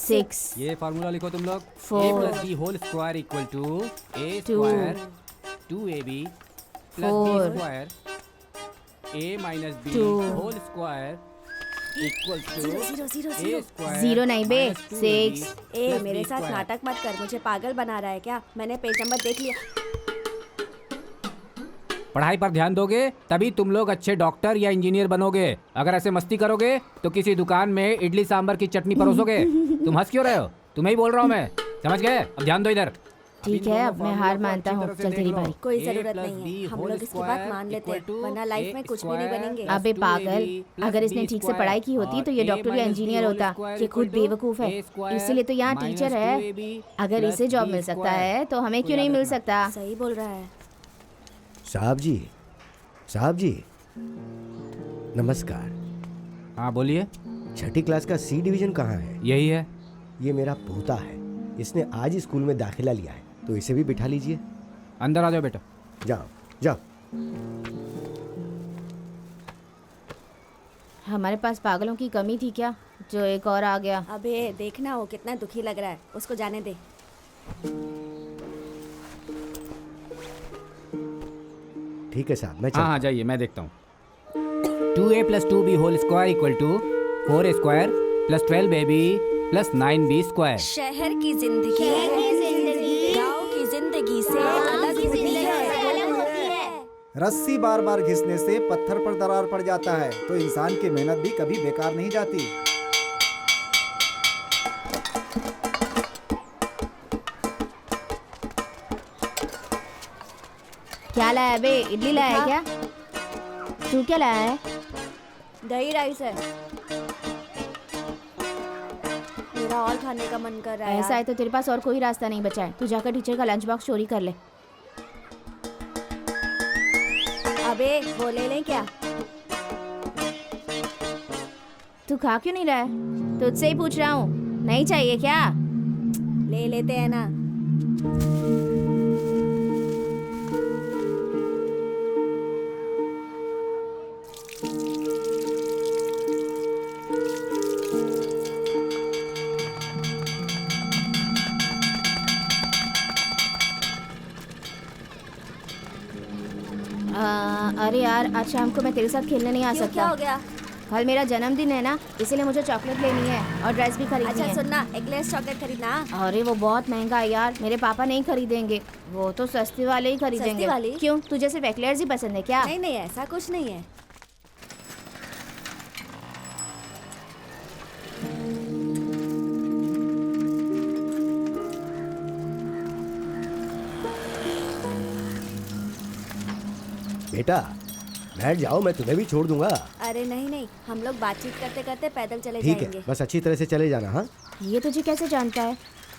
6 ये फार्मूला लिखो तुम लोग। 4 a plus b whole square equal to a square 2ab plus b 4 square a minus b 2 whole square equal to a square 0 नहीं बे, minus 2ab 6। A plus मेरे b साथ square. नाटक मत कर, मुझे पागल बना रहा है क्या? मैंने पेज नंबर देख लिया। पढ़ाई पर ध्यान दोगे तभी तुम लोग अच्छे डॉक्टर या इंजीनियर बनोगे। अगर ऐसे मस्ती करोगे तो किसी दुकान में इडली सांभर की चटनी परोसोगे। तुम हंस क्यों रहे हो? तुम्हें ही बोल रहा हूँ मैं, समझ गए? अब ध्यान दो इधर। ठीक है, अब मैं हार मानता हूँ। चल तेरी बारी। कोई जरूरत नहीं है, हम लोग इसकी बात मान लेते हैं, वरना लाइफ में कुछ भी नहीं बनेंगे। अबे पागल, अगर इसने ठीक से पढ़ाई की होती तो ये डॉक्टर या इंजीनियर होता। ये खुद बेवकूफ है, इसीलिए तो यहाँ टीचर है। अगर इसे जॉब मिल सकता है तो हमें क्यों नहीं मिल सकता? सही बोल रहा है। साहब जी नमस्कार। हाँ बोलिए। छठी क्लास का सी डिवीजन कहाँ है? यही है। ये मेरा पोता है, इसने आज ही स्कूल में दाखिला लिया है, तो इसे भी बिठा लीजिए। अंदर आ जाओ बेटा। जाओ जाओ। हमारे पास पागलों की कमी थी क्या, जो एक और आ गया? अबे देखना वो कितना दुखी लग रहा है, उसको जाने दे। ठीक है साहब, मैं हाँ हाँ जाइए, मैं देखता हूँ। 2a plus 2b whole square equal to 4a square plus 12ab plus 9b square. शहर की जिंदगी गांव की जिंदगी से अलग होती है। रस्सी बार बार घिसने से पत्थर पर दरार पड़ जाता है, तो इंसान की मेहनत भी कभी बेकार नहीं जाती। क्या लाया बे? इडली लाया है क्या? तू क्या लाया है? दही राइस है, मेरा और खाने का मन कर रहा है। ऐसा है तो तेरे पास और कोई रास्ता नहीं बचा है, तू जाकर टीचर का लंच बॉक्स चोरी कर ले। अबे वो ले लें क्या? तू खा क्यों नहीं रहा है? तुझसे ही पूछ रहा हूँ, नहीं चाहिए क्या? ले लेते हैं ना। अरे यार, आज शाम को मैं तेरे साथ खेलने नहीं आ क्यों, सकता। क्या हो गया? कल मेरा जन्मदिन है ना, इसीलिए मुझे चॉकलेट लेनी है और ड्रेस भी खरीदनी अच्छा है। सुनना, एक ग्लास चॉकलेट खरीदना। अरे वो बहुत महंगा है यार, मेरे पापा नहीं खरीदेंगे, वो तो सस्ती वाले ही खरीदेंगे। सस्ती वाली? क्यों, तुझे सिर्फ एक्लेयर्स ही पसंद है क्या? नहीं नहीं, ऐसा कुछ नहीं है। बेटा बैठ जाओ, मैं तुम्हें भी छोड़ दूंगा। अरे नहीं नहीं, हम लोग बातचीत करते करते पैदल चले ठीक जाएंगे। है, बस अच्छी तरह से चले जाना। हाँ ये तुझे कैसे जानता है?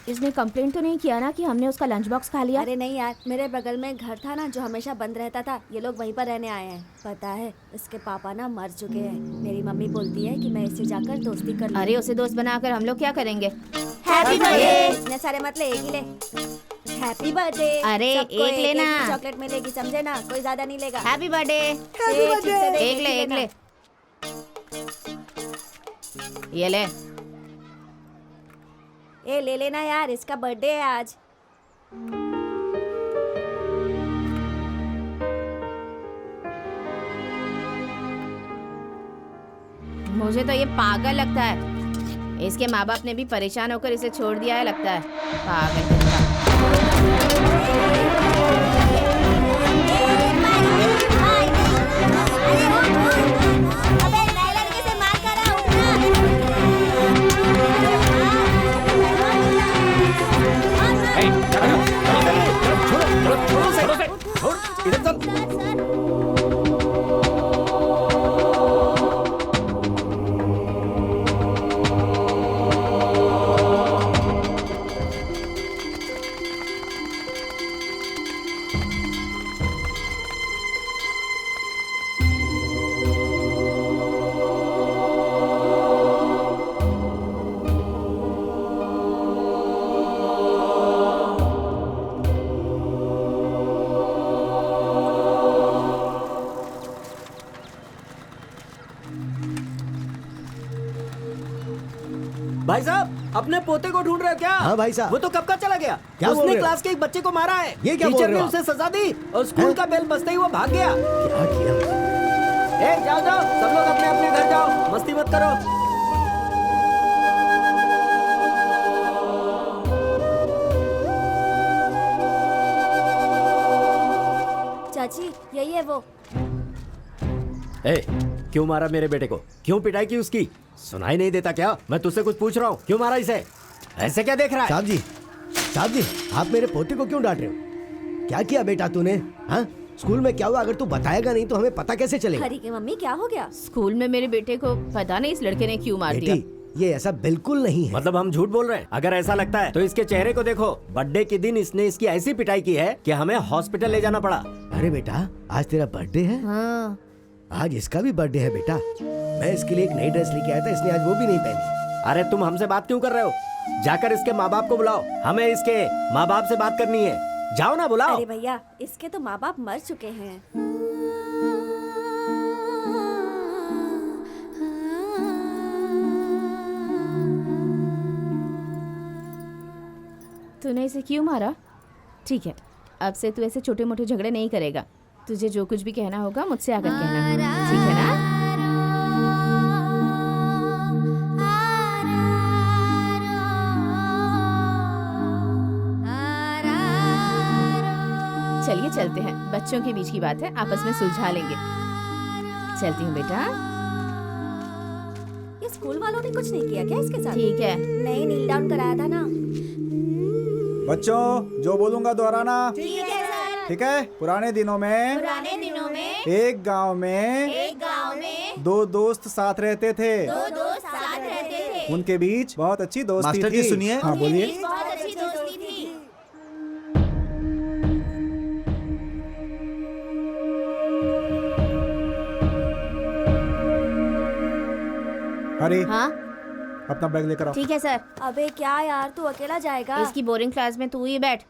इसने कंप्लेंट तो नहीं किया ना कि हमने उसका लंच बॉक्स खा लिया? अरे नहीं यार, मेरे बगल में घर था ना जो हमेशा बंद रहता था, ये लोग वहीं पर रहने आए हैं। पता है इसके पापा ना मर चुके हैं। मेरी मम्मी बोलती है कि मैं इससे जाकर दोस्ती कर लूं। अरे उसे दोस्त बनाकर हम लोग क्या करेंगे? Happy birthday. इतने सारे मत ले, एक ही ले। Happy birthday. अरे, सबको एक लेना। चॉकलेट मिलेगी, समझे ना? कोई ज्यादा नहीं लेगा। Happy birthday. एक ले, एक ले। ये ले। ए ले लेना यार, इसका बर्थडे है आज। मुझे तो ये पागल लगता है। इसके माँ बाप ने भी परेशान होकर इसे छोड़ दिया है लगता है। पागल अबे नए लड़के से मार कर रहा भाई साहब अपने पोते को ढूंढ रहे हो क्या? हाँ भाई साहब। वो तो कब का चला गया। क्या बोल उसने रहे हो? क्लास के एक बच्चे को मारा है। ये क्या बोल टीचर रहे ने हो उसे सजा दी और स्कूल हैं? का बेल बजते ही वो भाग गया। क्या किया? ए जाओ जाओ सब लोग अपने अपने घर जाओ, मस्ती मत करो। चाची यही है वो। ए, क्यों मारा मेरे बेटे को? क्यों पिटाई की उसकी? सुनाई नहीं देता क्या? मैं तुझसे कुछ पूछ रहा हूँ, क्यों मारा इसे? ऐसे क्या देख रहा है? साहब जी आप मेरे पोते को क्यों डांट रहे हो? क्या किया बेटा तूने? हाँ स्कूल में क्या हुआ? अगर तू बताएगा नहीं तो हमें पता कैसे चलेगा? हरी की मम्मी क्या हो गया? स्कूल में मेरे बेटे को पता नहीं इस लड़के ने क्यों मार दिया। बेटी ये ऐसा बिल्कुल नहीं है। मतलब हम झूठ बोल रहे हैं? अगर ऐसा लगता है तो इसके चेहरे को देखो। बर्थडे के दिन इसने इसकी ऐसी पिटाई की है कि हमें हॉस्पिटल ले जाना पड़ा। अरे बेटा आज तेरा बर्थडे है? हाँ आज इसका भी बर्थडे है बेटा। मैं इसके लिए एक नई ड्रेस लेके आया था, इसने आज वो भी नहीं पहनी। अरे तुम हमसे बात क्यों कर रहे हो? जाकर इसके माँ बाप को बुलाओ, हमें इसके माँ बाप से बात करनी है। जाओ ना बुलाओ। अरे भैया इसके तो माँ बाप मर चुके हैं। तूने इसे क्यों मारा? ठीक है अब से तू ऐसे छोटे मोटे झगड़े नहीं करेगा। तुझे जो कुछ भी कहना होगा मुझसे आकर कहना, ठीक है ना? चलिए चलते हैं, बच्चों के बीच की बात है, आपस में सुलझा लेंगे। चलती हूँ बेटा। ये स्कूल वालों ने कुछ नहीं किया क्या इसके साथ? ठीक है नहीं नील डाउन कराया था ना। बच्चों जो बोलूंगा दोहराना। ठीक है सर। ठीक है। पुराने दिनों में एक गांव में दो दोस्त साथ रहते थे। उनके बीच बहुत अच्छी दोस्ती मास्टर जी थी। सुनिए। हाँ बोलिए। बहुत अच्छी दोस्ती थी। हरी हाँ अपना बैग लेकर आओ। ठीक है सर। अबे क्या यार तू अकेला जाएगा? इसकी बोरिंग क्लास में तू ही बैठ।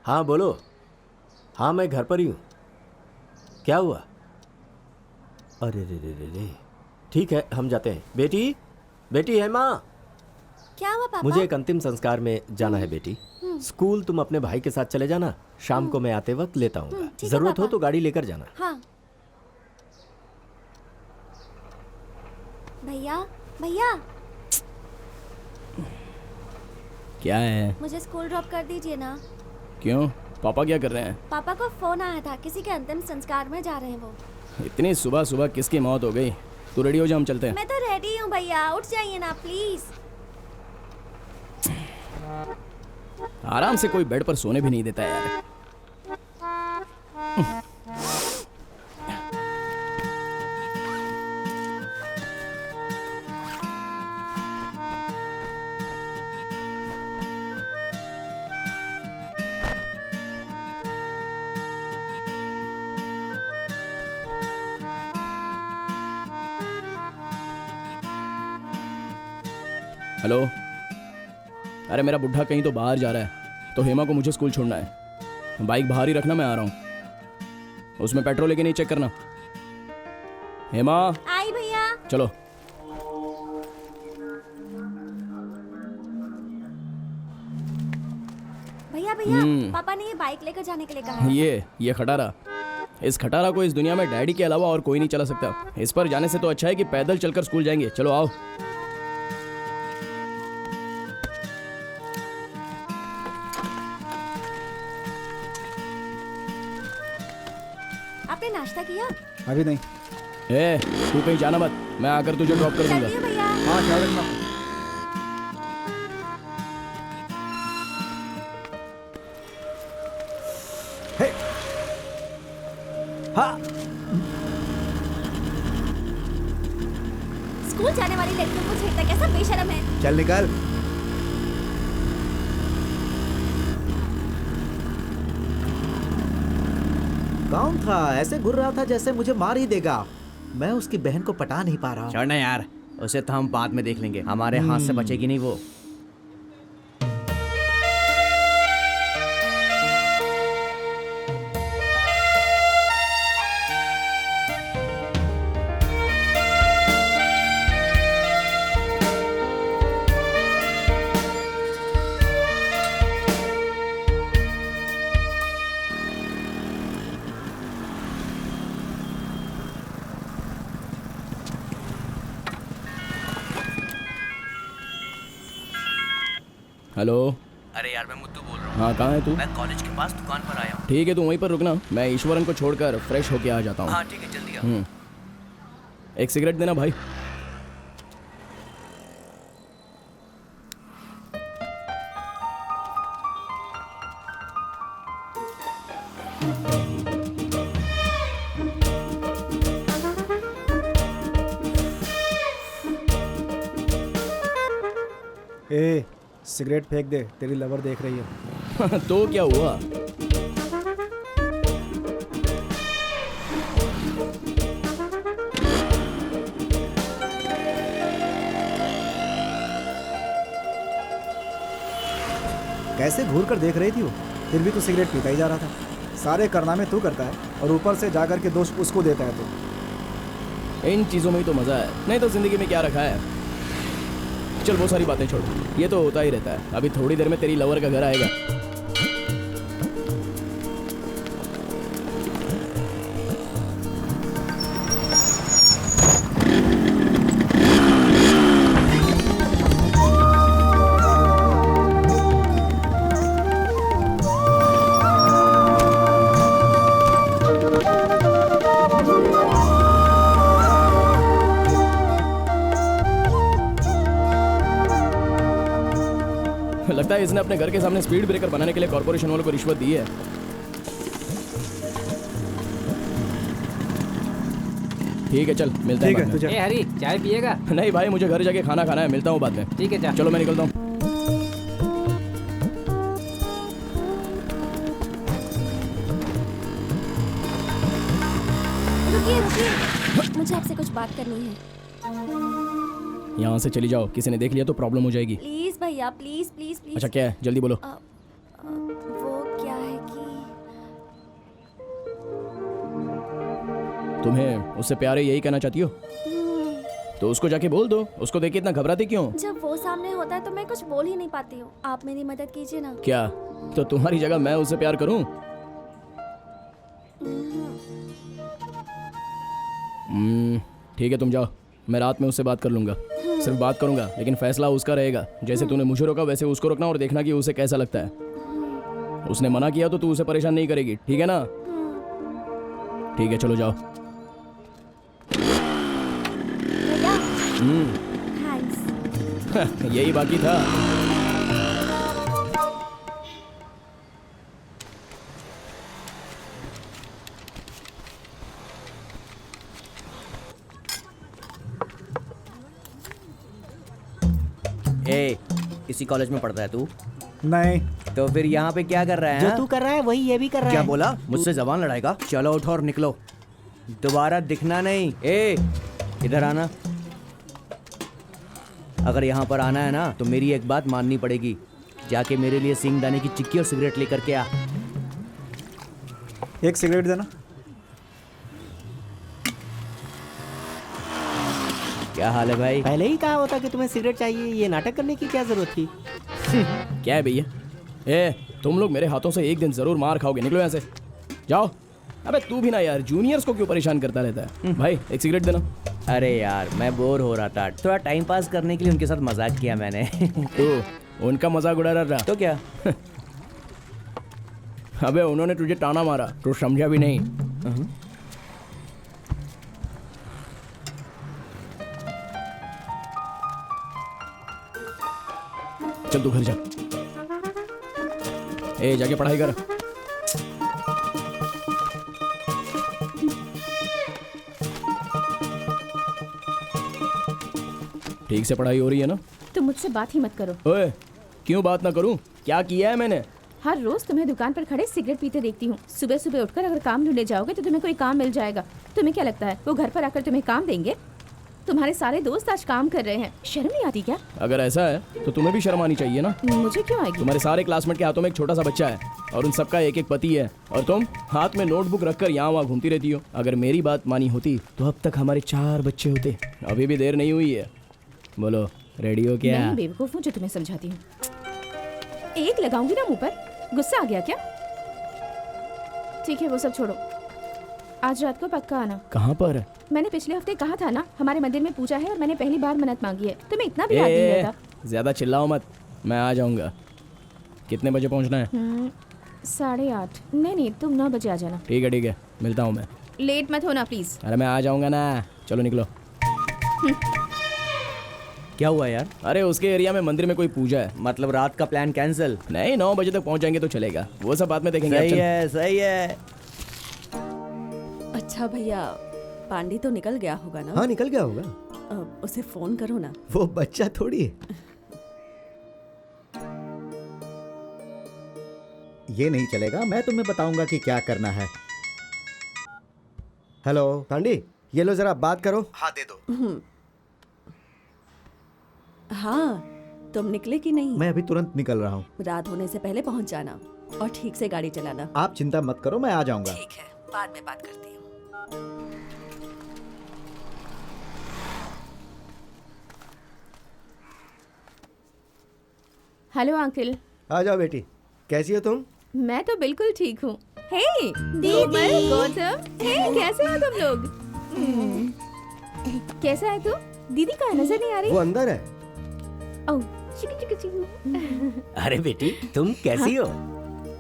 हाँ बोलो। हाँ मैं घर पर ही हूँ। क्या हुआ? अरे रे रे रे रे। ठीक है हम जाते हैं। बेटी, बेटी है माँ। क्या हुआ पापा? मुझे एक अंतिम संस्कार में जाना है बेटी। स्कूल तुम अपने भाई के साथ चले जाना, शाम को मैं आते वक्त लेता हूँ। ठीक है जरूरत हो पापा। तो गाड़ी लेकर जाना। हाँ। भैया भैया क्या है? मुझे स्कूल ड्रॉप कर दीजिए ना। क्यों? पापा क्या कर रहे हैं? पापा को फोन आया था, किसी के अंतिम संस्कार में जा रहे हैं वो। इतनी सुबह सुबह किसकी मौत हो गई? तू रेडी हो जा, हम चलते हैं। मैं तो रेडी हूँ भैया, उठ जाइए ना प्लीज। आराम से कोई बेड पर सोने भी नहीं देता यार। हेलो, अरे मेरा बुढ़ा कहीं तो बाहर जा रहा है, तो हेमा को मुझे स्कूल छोड़ना है। बाइक बाहर ही रखना, मैं आ रहा हूँ। उसमें पेट्रोल लेके नहीं चेक करना। हेमा आई भैया। चलो। भैया भैया पापा ने ये बाइक लेकर जाने के लिए कहा है। ये खटारा, इस खटारा को इस दुनिया में डैडी के अलावा और कोई नहीं चला सकता। इस पर जाने से तो अच्छा है कि पैदल चलकर स्कूल जाएंगे। चलो आओ। आपने नाश्ता किया? अभी नहीं। ए, तू कहीं जाना मत, मैं आकर तुझे ड्रॉप कर दूंगा। चलती हूँ भैया। हाँ ख्याल रखना। हे, हाँ स्कूल जाने वाली लड़कियों को छेड़ता कैसा बेशरम है। चल निकल। कौन था? ऐसे घुर रहा था जैसे मुझे मार ही देगा। मैं उसकी बहन को पटा नहीं पा रहा। छोड़ना यार, उसे तो हम बाद में देख लेंगे, हमारे हाथ से बचेगी नहीं वो। हेलो। अरे यार मैं मुद्दू बोल रहा हूँ। हाँ कहाँ है तू? मैं कॉलेज के पास दुकान पर आया हूँ। ठीक है, तू वहीं पर रुकना, मैं ईश्वरन को छोड़कर फ्रेश होके आ जाता हूँ। हाँ ठीक है, जल्दी आओ। एक सिगरेट देना भाई। ए सिगरेट फेंक दे, तेरी लवर देख रही है। तो क्या हुआ? कैसे घूर कर देख रही थी वो, फिर भी तू सिगरेट पीता ही जा रहा था। सारे कारनामे तू करता है और ऊपर से जाकर के दोष उसको देता है तू। इन चीज़ों में ही तो मज़ा है, नहीं तो ज़िंदगी में क्या रखा है। चल वो सारी बातें छोड़, ये तो होता ही रहता है। अभी थोड़ी देर में तेरी लवर का घर आएगा। लगता है इसने अपने घर के सामने स्पीड ब्रेकर बनाने के लिए कॉर्पोरेशन वालों को रिश्वत दी है। ठीक है चल, मिलते हैं ठीक है बाद में। तुझे। ए हरी, चाय पिएगा? नहीं भाई, मुझे घर जाके खाना खाना है, मिलता हूँ बाद में। ठीक है, जा। चलो मैं निकलता हूँ। रुकिए रुकिए, मुझे आपसे कुछ बात करनी है। यहाँ से चली जाओ, किसी ने देख लिया तो प्रॉब्लम हो जाएगी। प्लीज भैया, प्लीज प्लीज प्लीज। अच्छा क्या है, जल्दी बोलो। वो क्या है तुम्हें उससे प्यार है यही कहना चाहती हो? तो उसको जाके बोल दो। उसको देख के इतना घबराती क्यों? जब वो सामने होता है तो मैं कुछ बोल ही नहीं पाती हूँ। आप मेरी मदद कीजिए ना। क्या तो तुम्हारी जगह मैं उससे प्यार करूं? ठीक है, तुम जाओ, मैं रात में उससे बात कर लूंगा। सिर्फ बात करूंगा, लेकिन फैसला उसका रहेगा। जैसे तूने मुझे रोका वैसे उसको रोकना और देखना कि उसे कैसा लगता है। उसने मना किया तो तू उसे परेशान नहीं करेगी, ठीक है ना? ठीक है, चलो जाओ। थैंक्स। यही बाकी था। ए, इसी कॉलेज में पढ़ता है तू? नहीं। तो फिर यहाँ पे क्या कर रहा है? जो तू कर रहा है वही ये भी कर रहा क्या है। बोला? मुझसे जबान लड़ाएगा? चलो उठो और निकलो, दोबारा दिखना नहीं। ए, इधर आना। अगर यहाँ पर आना है ना तो मेरी एक बात माननी पड़ेगी। जाके मेरे लिए सिंगदाने की चिक्की और सिगरेट लेकर के आ। एक सिगरेट देना। क्या हाल है भाई? पहले ही कहा होता कि तुम्हें सिगरेट चाहिए, ये नाटक करने की क्या जरूरत थी? क्या है भैया? ए, तुम लोग मेरे हाथों से एक दिन जरूर मार खाओगे। निकलो यहाँ से, जाओ। अबे तू भी ना यार, जूनियर्स को क्यों परेशान करता रहता है? भाई एक सिगरेट देना। अरे यार, मैं बोर हो रहा था, थोड़ा टाइम पास करने के लिए उनके साथ मजाक किया मैंने। तो उनका मजाक उड़ा रहा तो क्या? अबे उन्होंने तुझे ताना मारा तो समझा भी नहीं। चल तू घर जा। ए, जाके पढ़ाई कर। ठीक से पढ़ाई हो रही है ना? तुम मुझसे बात ही मत करो। ओए, क्यों बात ना करूं? क्या किया है मैंने? हर रोज तुम्हें दुकान पर खड़े सिगरेट पीते देखती हूँ। सुबह सुबह उठकर अगर काम ढूंढने जाओगे तो तुम्हें कोई काम मिल जाएगा। तुम्हें क्या लगता है वो घर पर आकर तुम्हें काम देंगे? तुम्हारे सारे दोस्त आज काम कर रहे हैं, शर्म नहीं आती क्या? अगर ऐसा है तो तुम्हें भी शर्म आनी चाहिए ना। मुझे क्यों आएगी? तुम्हारे सारे क्लासमेट के हाथों में एक छोटा सा बच्चा है और उन सबका एक एक पति है, और तुम हाथ में नोटबुक रखकर यहाँ वहाँ घूमती रहती हो। अगर मेरी बात मानी होती तो अब तक हमारे 4 बच्चे होते। अभी भी देर नहीं हुई है। बोलो, रेडी हो क्या? मैं बेवकूफ हूँ जो तुम्हें समझाती हूँ। एक लगाऊंगी ना मुंह पर। गुस्सा आ गया क्या? ठीक है, वो सब छोड़ो। आज रात को पक्का आना। कहाँ पर? मैंने पिछले हफ्ते कहा था ना, हमारे मंदिर में पूजा है और मैंने पहली बार मन्नत मांगी है। तुम्हें इतना भी याद नहीं रहता? ज्यादा चिल्लाओ मत, मैं आ जाऊंगा। कितने बजे पहुंचना है? 8:30। नहीं, तुम 9 बजे आ जाना। ठीक है, मिलता हूँ मैं। लेट मत होना प्लीज। अरे मैं आ जाऊंगा ना। चलो निकलो। क्या हुआ यार? अरे उसके एरिया में मंदिर में कोई पूजा है। मतलब रात का प्लान कैंसिल? नहीं, 9 बजे तक पहुंच जाएंगे तो चलेगा। वो सब बाद में देखेंगे। सही चल। है, सही है। अच्छा भैया, पांडी तो निकल गया होगा ना? हाँ, निकल गया होगा। उसे फोन करो ना। वो बच्चा थोड़ी है। ये नहीं चलेगा, मैं तुम्हें बताऊंगा कि क्या करना है। हेलो पांडी, ये लो जरा बात करो। हाँ, दे दो। हाँ, तुम निकले कि नहीं? मैं अभी तुरंत निकल रहा हूँ। रात होने से पहले पहुंच जाना और ठीक से गाड़ी चलाना। आप चिंता मत करो, मैं आ जाऊंगा। ठीक है, बाद में बात करती हूँ। Hello uncle. आ जाओ बेटी, कैसी हो तुम? मैं तो बिल्कुल ठीक हूँ। हे कोमल, गौतम, हे कैसे हो तुम लोग? कैसा है तू? दीदी कहाँ नजर नहीं आ रही? वो अंदर है। ओह, चिकू चिकू चिकू। अरे बेटी, तुम कैसी हो?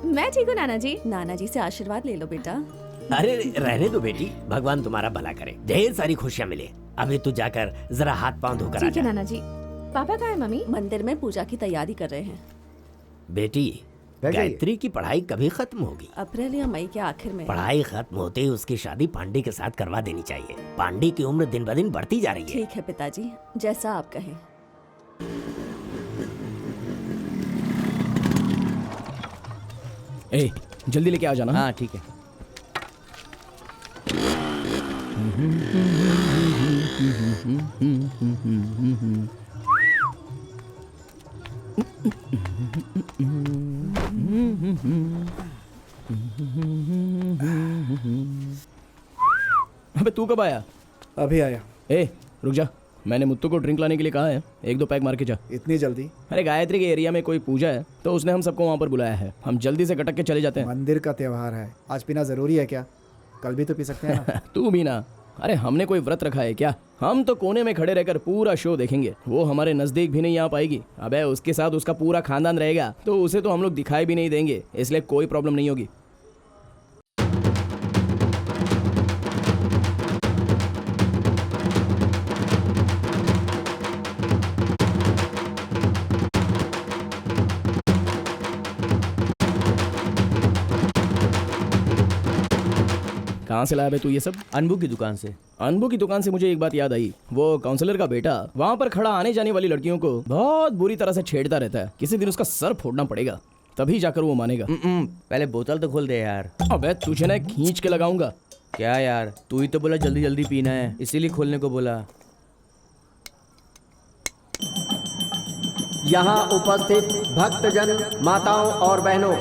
मैं ठीक हूँ नाना जी। नाना जी से आशीर्वाद ले लो बेटा। अरे रहने दो बेटी, भगवान तुम्हारा भला करे, ढेर सारी खुशियाँ मिले। अभी तू जाकर जरा हाथ पांव धोकर आ ठीक है जा। नाना जी। पापा कहाँ है? मम्मी मंदिर में पूजा की तैयारी कर रहे हैं। बेटी, क्या चाहिए? गायत्री की पढ़ाई कभी खत्म होगी? अप्रैल या मई के आखिर में। पढ़ाई खत्म होते ही उसकी शादी पांडे के साथ करवा देनी चाहिए। पांडे की उम्र दिन ब दिन बढ़ती जा रही है। ठीक है पिताजी, जैसा आप कहें। ए, जल्दी लेके आ जाना। हाँ ठीक है। अबे तू कब आया? अभी आया। ए रुक जा, मैंने मुत्तू को ड्रिंक लाने के लिए कहा है, 1-2 पैक मार के जा। इतनी जल्दी? अरे गायत्री के एरिया में कोई पूजा है तो उसने हम सबको वहाँ पर बुलाया है, हम जल्दी से कटक के चले जाते हैं। मंदिर का त्योहार है, आज पीना जरूरी है क्या? कल भी तो पी सकते हैं ना। तू भी ना। अरे हमने कोई व्रत रखा है क्या? हम तो कोने में खड़े रहकर पूरा शो देखेंगे, वो हमारे नजदीक भी नहीं आ पाएगी। अबे उसके साथ उसका पूरा खानदान रहेगा तो उसे तो हम लोग दिखाई भी नहीं देंगे, इसलिए कोई प्रॉब्लम नहीं होगी। कहाँ से लाया बे तू ये सब? अनबू की दुकान से। अनबू की दुकान से मुझे एक बात याद आई, वो काउंसलर का बेटा वहाँ पर खड़ा आने जाने वाली लड़कियों को बहुत बुरी तरह से छेड़ता रहता है। किसी दिन उसका सर फोड़ना पड़ेगा, तभी जाकर वो मानेगा। पहले बोतल तो खोल दे यार। अबे तुझे ना खींच के लगाऊंगा। क्या यार, तू ही तो बोला जल्दी जल्दी पीना है, इसीलिए खोलने को बोला। यहाँ उपस्थित भक्तजन, माताओं और बहनों,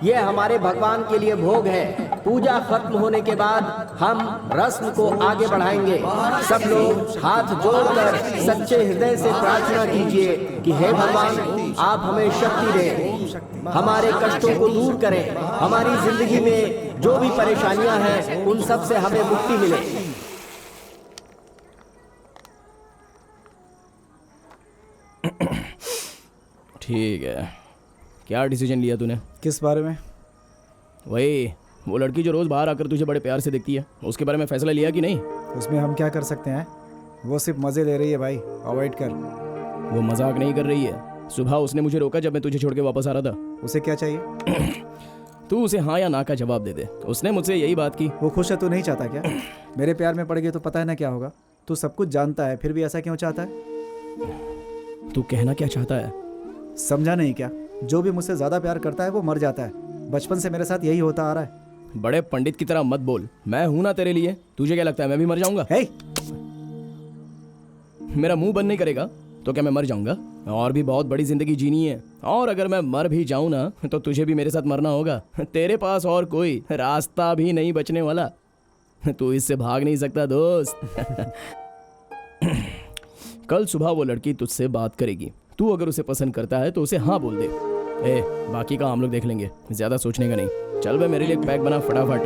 ये हमारे भगवान के लिए भोग है। पूजा खत्म होने के बाद हम रस्म को आगे बढ़ाएंगे। सब लोग हाथ जोड़कर सच्चे हृदय से प्रार्थना कीजिए कि हे भगवान, आप हमें शक्ति दें, हमारे कष्टों को दूर करें, हमारी जिंदगी में जो भी परेशानियां हैं उन सब से हमें मुक्ति मिले। ठीक है, क्या डिसीजन लिया तूने? किस बारे में? वही वो लड़की जो रोज बाहर आकर तुझे बड़े प्यार से देखती है, उसके बारे में फैसला लिया कि नहीं? उसमें हम क्या कर सकते हैं, वो सिर्फ मजे ले रही है भाई, अवॉइड कर। वो मजाक नहीं कर रही है। सुबह उसने मुझे रोका जब मैं तुझे छोड़ के वापस आ रहा था। उसे क्या चाहिए? तू उसे हाँ या ना का जवाब दे दे। उसने मुझसे यही बात की। वो खुश है, तू नहीं चाहता क्या? मेरे प्यार में पड़ गई तो पता है ना क्या होगा। तू सब कुछ जानता है फिर भी ऐसा क्यों चाहता है? तू कहना क्या चाहता है? समझा नहीं क्या? जो भी मुझसे ज्यादा प्यार करता है वो मर जाता है। बचपन से मेरे साथ यही होता आ रहा है। बड़े पंडित की तरह मत बोल, मैं हूं ना तेरे लिए। तुझे क्या लगता है मैं भी मर जाऊंगा? मेरा मुंह बंद नहीं करेगा तो क्या मैं मर जाऊंगा? और भी बहुत बड़ी जिंदगी जीनी है, और अगर मैं मर भी जाऊं ना तो तुझे भी मेरे साथ मरना होगा। तेरे पास और कोई रास्ता भी नहीं बचने वाला, तू इससे भाग नहीं सकता दोस्त। कल सुबह वो लड़की तुझसे बात करेगी, तू अगर उसे पसंद करता है तो उसे हाँ बोल दे। बाकी का हम लोग देख लेंगे, ज्यादा सोचने का नहीं। चल बे, मेरे लिए एक पैक बना फटाफट।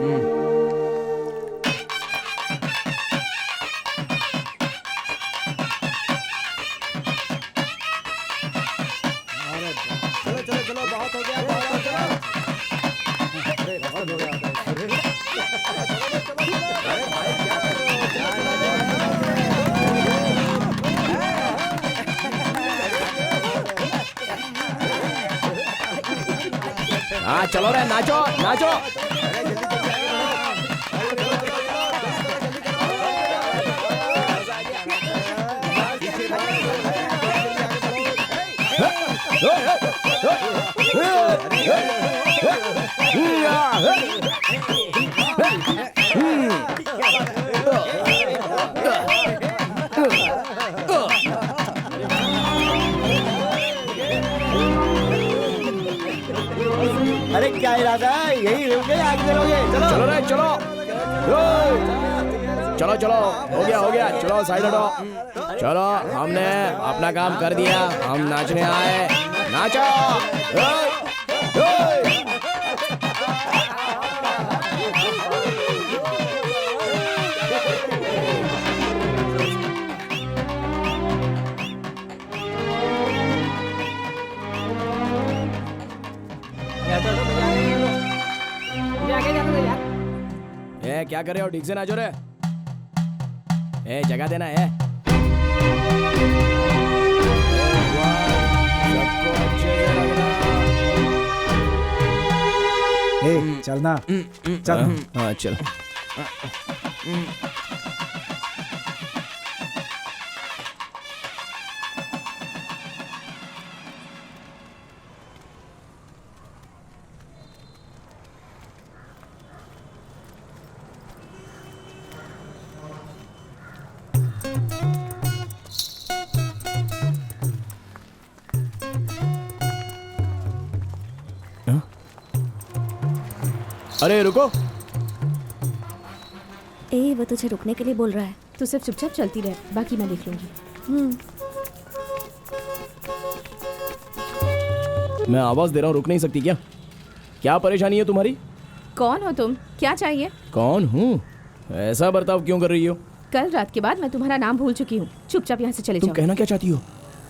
चलो चलो चलो, बहुत हो गया, बहुत हो गया। अरे बहुत हो गया। अरे भाई क्या कर रहे हो? हाँ चलो रे, नाचो नाचो। अरे क्या इरादा है, यही रुके आगे चलोगे? चलो चलो रे चलो, चलो चलो, हो गया, चलो साइड हटो। चलो, हमने अपना काम कर दिया, हम नाचने आए, नाचो। क्या कर रहे हो? ठीक से नाचो रे। जगह देना है। सबको अच्छे से लगना। चलना, चल। हाँ चल। अरे रुको, ए वो तुझे रुकने के लिए बोल रहा है। तू सिर्फ चुपचाप चलती रह, बाकी मैं देख लूंगी। मैं आवाज दे रहा हूँ, रुक नहीं सकती क्या? क्या परेशानी है तुम्हारी? कौन हो तुम? क्या चाहिए? कौन हूँ? ऐसा बर्ताव क्यों कर रही हो? कल रात के बाद मैं तुम्हारा नाम भूल चुकी हूँ। चुपचाप यहाँ से चले तुम जाओ। कहना क्या चाहती हो?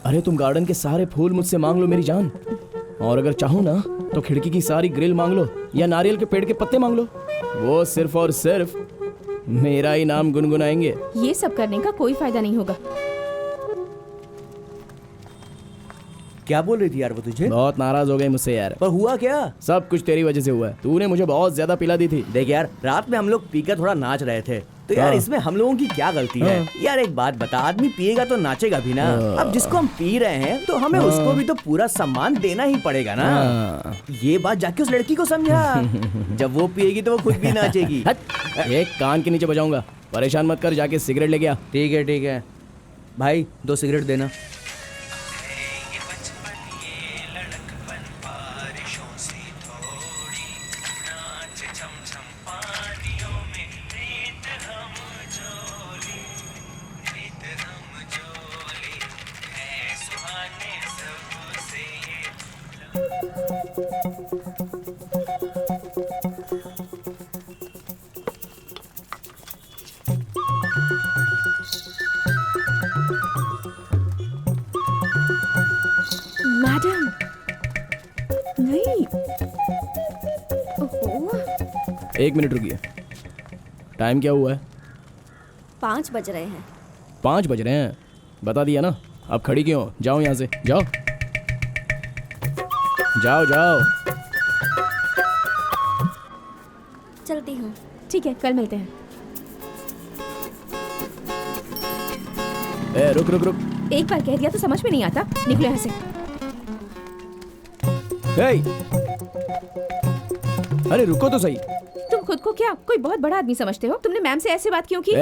अरे तुम गार्डन के सारे फूल मुझसे मांग लो मेरी जान, और अगर चाहो ना तो खिड़की की सारी ग्रिल मांग लो या नारियल के पेड़ के पत्ते मांग लो, वो सिर्फ और सिर्फ मेरा ही नाम गुनगुनाएंगे। ये सब करने का कोई फायदा नहीं होगा। क्या बोल रही थी यार वो तुझे? बहुत नाराज हो गई मुझसे यार। पर हुआ क्या? सब कुछ तेरी वजह से हुआ है। तूने मुझे बहुत ज्यादा पिला दी थी। देख यार, रात में हम लोग पीकर थोड़ा नाच रहे थे, तो यार इसमें हम लोगों की क्या गलती है? यार एक बात बता, आदमी पिएगा तो नाचेगा भी ना। अब जिसको हम पी रहे हैं तो हमें उसको भी तो पूरा सम्मान देना ही पड़ेगा ना। ये बात जाके उस लड़की को समझा। जब वो पिएगी तो वो खुद भी नाचेगी। एक कान के नीचे बजाऊंगा। परेशान मत कर, जाके सिगरेट ले गया। ठीक है भाई, 2 सिगरेट देना। मैडम नहीं। ओहो। 1 मिनट रुकिए। टाइम क्या हुआ है? 5 बज रहे हैं। 5 बज रहे हैं? बता दिया ना, अब खड़ी क्यों? जाओ यहाँ से, जाओ जाओ जाओ। चलती हूँ। ठीक है, कल मिलते हैं। ए, रुक रुक रुक। एक बार कह दिया तो समझ में नहीं आता। निकलो यहाँ से। अरे रुको तो सही। तुम खुद को क्या कोई बहुत बड़ा आदमी समझते हो? तुमने मैम से ऐसे बात क्यों की?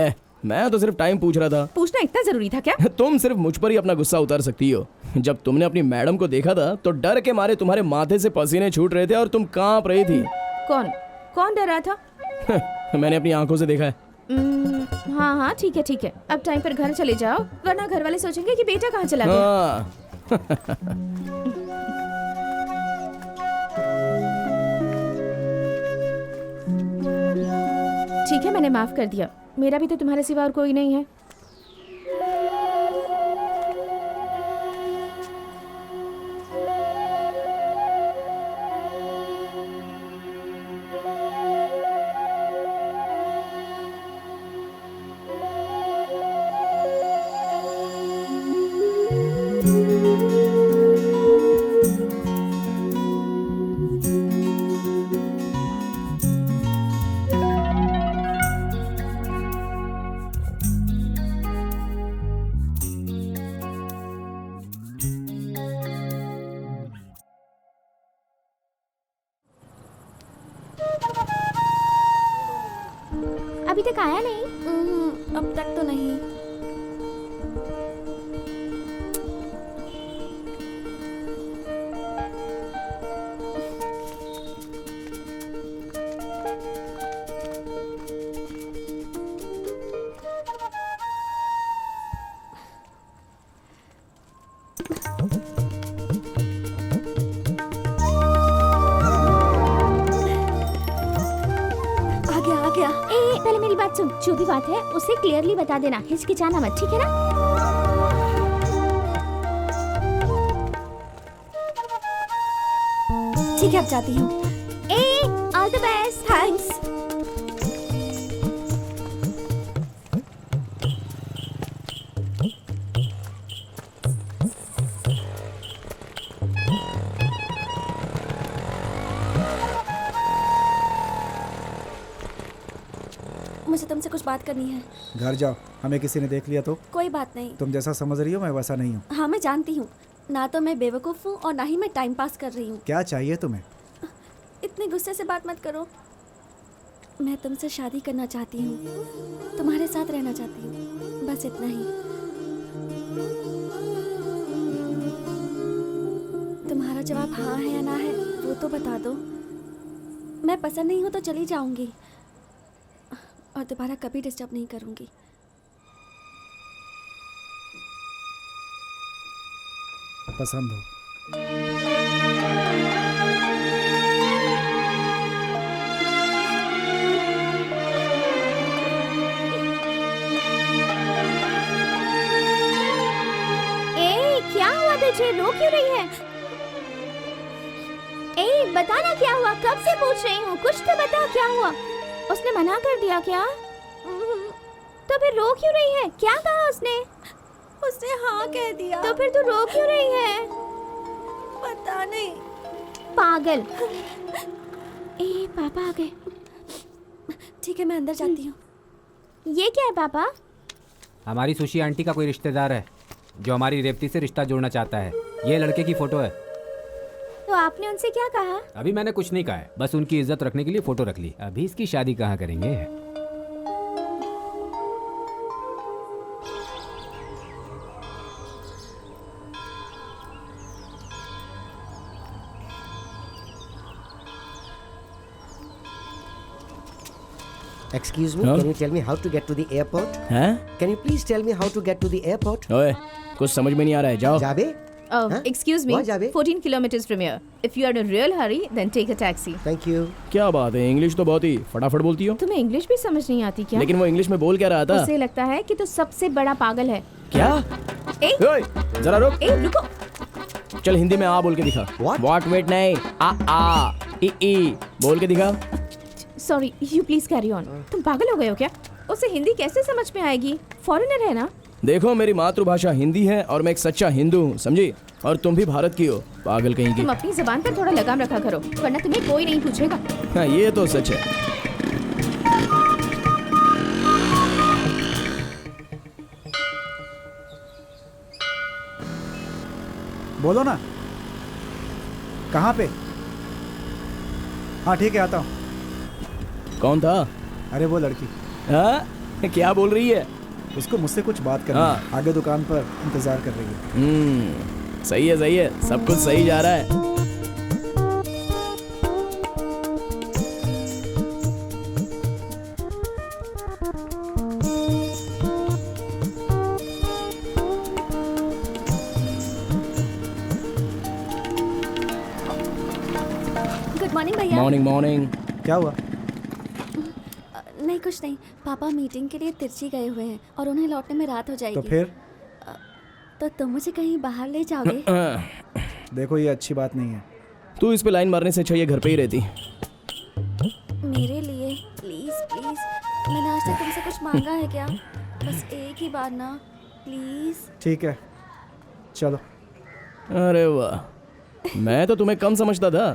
मैं तो सिर्फ टाइम पूछ रहा था। पूछना इतना जरूरी था क्या? तुम सिर्फ मुझ पर ही अपना गुस्सा उतार सकती हो। जब तुमने अपनी मैडम को देखा था तो डर के मारे तुम्हारे माथे से पसीने छूट रहे थे और तुम कांप रही थी। कौन डर रहा था? मैंने अपनी आंखों से देखा है। हाँ ठीक है। अब टाइम पर घर चले जाओ, वरना घर वाले सोचेंगे कि बेटा कहाँ चला गया। ठीक है, मैंने माफ कर दिया। मेरा भी तो तुम्हारे सिवा और कोई नहीं है। अभी तक आया नहीं? अब तक तो नहीं। पहले मेरी बात सुन, जो भी बात है उसे क्लियरली बता देना, हिचकिचाना मत, ठीक है ना? ठीक है, अब जाती हूँ। All the best. थैंक्स। मुझे तुमसे कुछ बात करनी है। घर जाओ, हमें किसी ने देख लिया तो? कोई बात नहीं। तुम जैसा समझ रही हो मैं वैसा नहीं हूँ। हाँ मैं जानती हूँ, ना तो मैं बेवकूफ़ हूँ और ना ही मैं टाइम पास कर रही हूँ। क्या चाहिए तुम्हें? इतने गुस्से से बात मत करो। मैं तुमसे शादी करना चाहती हूँ, तुम्हारे साथ रहना चाहती हूँ, बस इतना ही। तुम्हारा जवाब हाँ है या ना है वो तो बता दो। मैं पसंद नहीं हूँ तो चली जाऊंगी, और दोबारा कभी डिस्टर्ब नहीं करूँगी। पसंद हो। क्या हुआ तुझे? रो क्यों रही है? ए, बता ना क्या हुआ? कब से पूछ रही हूँ, कुछ तो बता क्या हुआ? उसने मना कर दिया क्या? तो फिर रो क्यों रही है? क्या कहा उसने? उसने हाँ कह दिया। तो फिर तू रो क्यों रही है? पता नहीं। पागल। ए, पापा आ गए। ठीक है, मैं अंदर जाती हूँ। ये क्या है पापा? हमारी सुशी आंटी का कोई रिश्तेदार है जो हमारी रेवती से रिश्ता जोड़ना चाहता है। ये लड़के की फोटो है। तो आपने उनसे क्या कहा? अभी मैंने कुछ नहीं कहा है, बस उनकी इज्जत रखने के लिए फोटो रख ली। अभी इसकी शादी कहाँ करेंगे? Excuse me, can you tell me how to get to the airport? हैं? Can you please tell me how to get to the airport? ओए, कुछ समझ में नहीं आ रहा है, जाओ। जाबे? Oh, excuse me. What, Jabe? 14 kilometers from here. If you are in a real hurry, then take a taxi. Thank you. क्या बात है, इंग्लिश तो बहुत ही फटाफट बोलती हो। तुम्हें इंग्लिश भी समझ नहीं आती क्या? लेकिन वो इंग्लिश में बोल क्या रहा था? उसे लगता है कि तू सबसे बड़ा पागल है। क्या? ए, ओए, जरा रुक। ए, रुको। चल हिंदी में आ बोल के दिखा। What wait नहीं, आ ई बोल के दिखा। Sorry, you please carry on. तुम पागल हो गए हो क्या? उसे हिंदी कैसे समझ में आएगी? फॉरेनर है ना? देखो, मेरी मातृभाषा हिंदी है और मैं एक सच्चा हिंदू हूँ, समझी? और तुम भी भारत की हो, पागल कहीं की। तुम अपनी जुबान पर थोड़ा लगाम रखा करो, वरना तुम्हें कोई नहीं पूछेगा। हाँ, ये तो सच है। बोलो ना, कहाँ पे? हाँ ठीक है, आता हूँ। कौन था? अरे वो लड़की। हाँ, क्या बोल रही है? उसको मुझसे कुछ बात करनी है। आगे दुकान पर इंतजार कर रही है। सही है, सब कुछ सही जा रहा है। गुड मॉर्निंग भैया। मॉर्निंग। क्या हुआ? नहीं, कुछ नहीं। पापा मीटिंग के लिए तिरची गए हुए हैं और उन्हें लौटने में रात हो जाएगी। तो फिर? तो तुम मुझे कहीं बाहर ले जाओगे? देखो, ये अच्छी बात नहीं है। तू इस पे लाइन मारने से अच्छा ये घर पे ही रहती। मेरे लिए प्लीज प्लीज, मैंने आज तक तुमसे कुछ मांगा है क्या? बस एक ही बार ना, प्लीज। ठीक है, चलो। अरे वाह, मैं तो तुम्हें कम समझता था।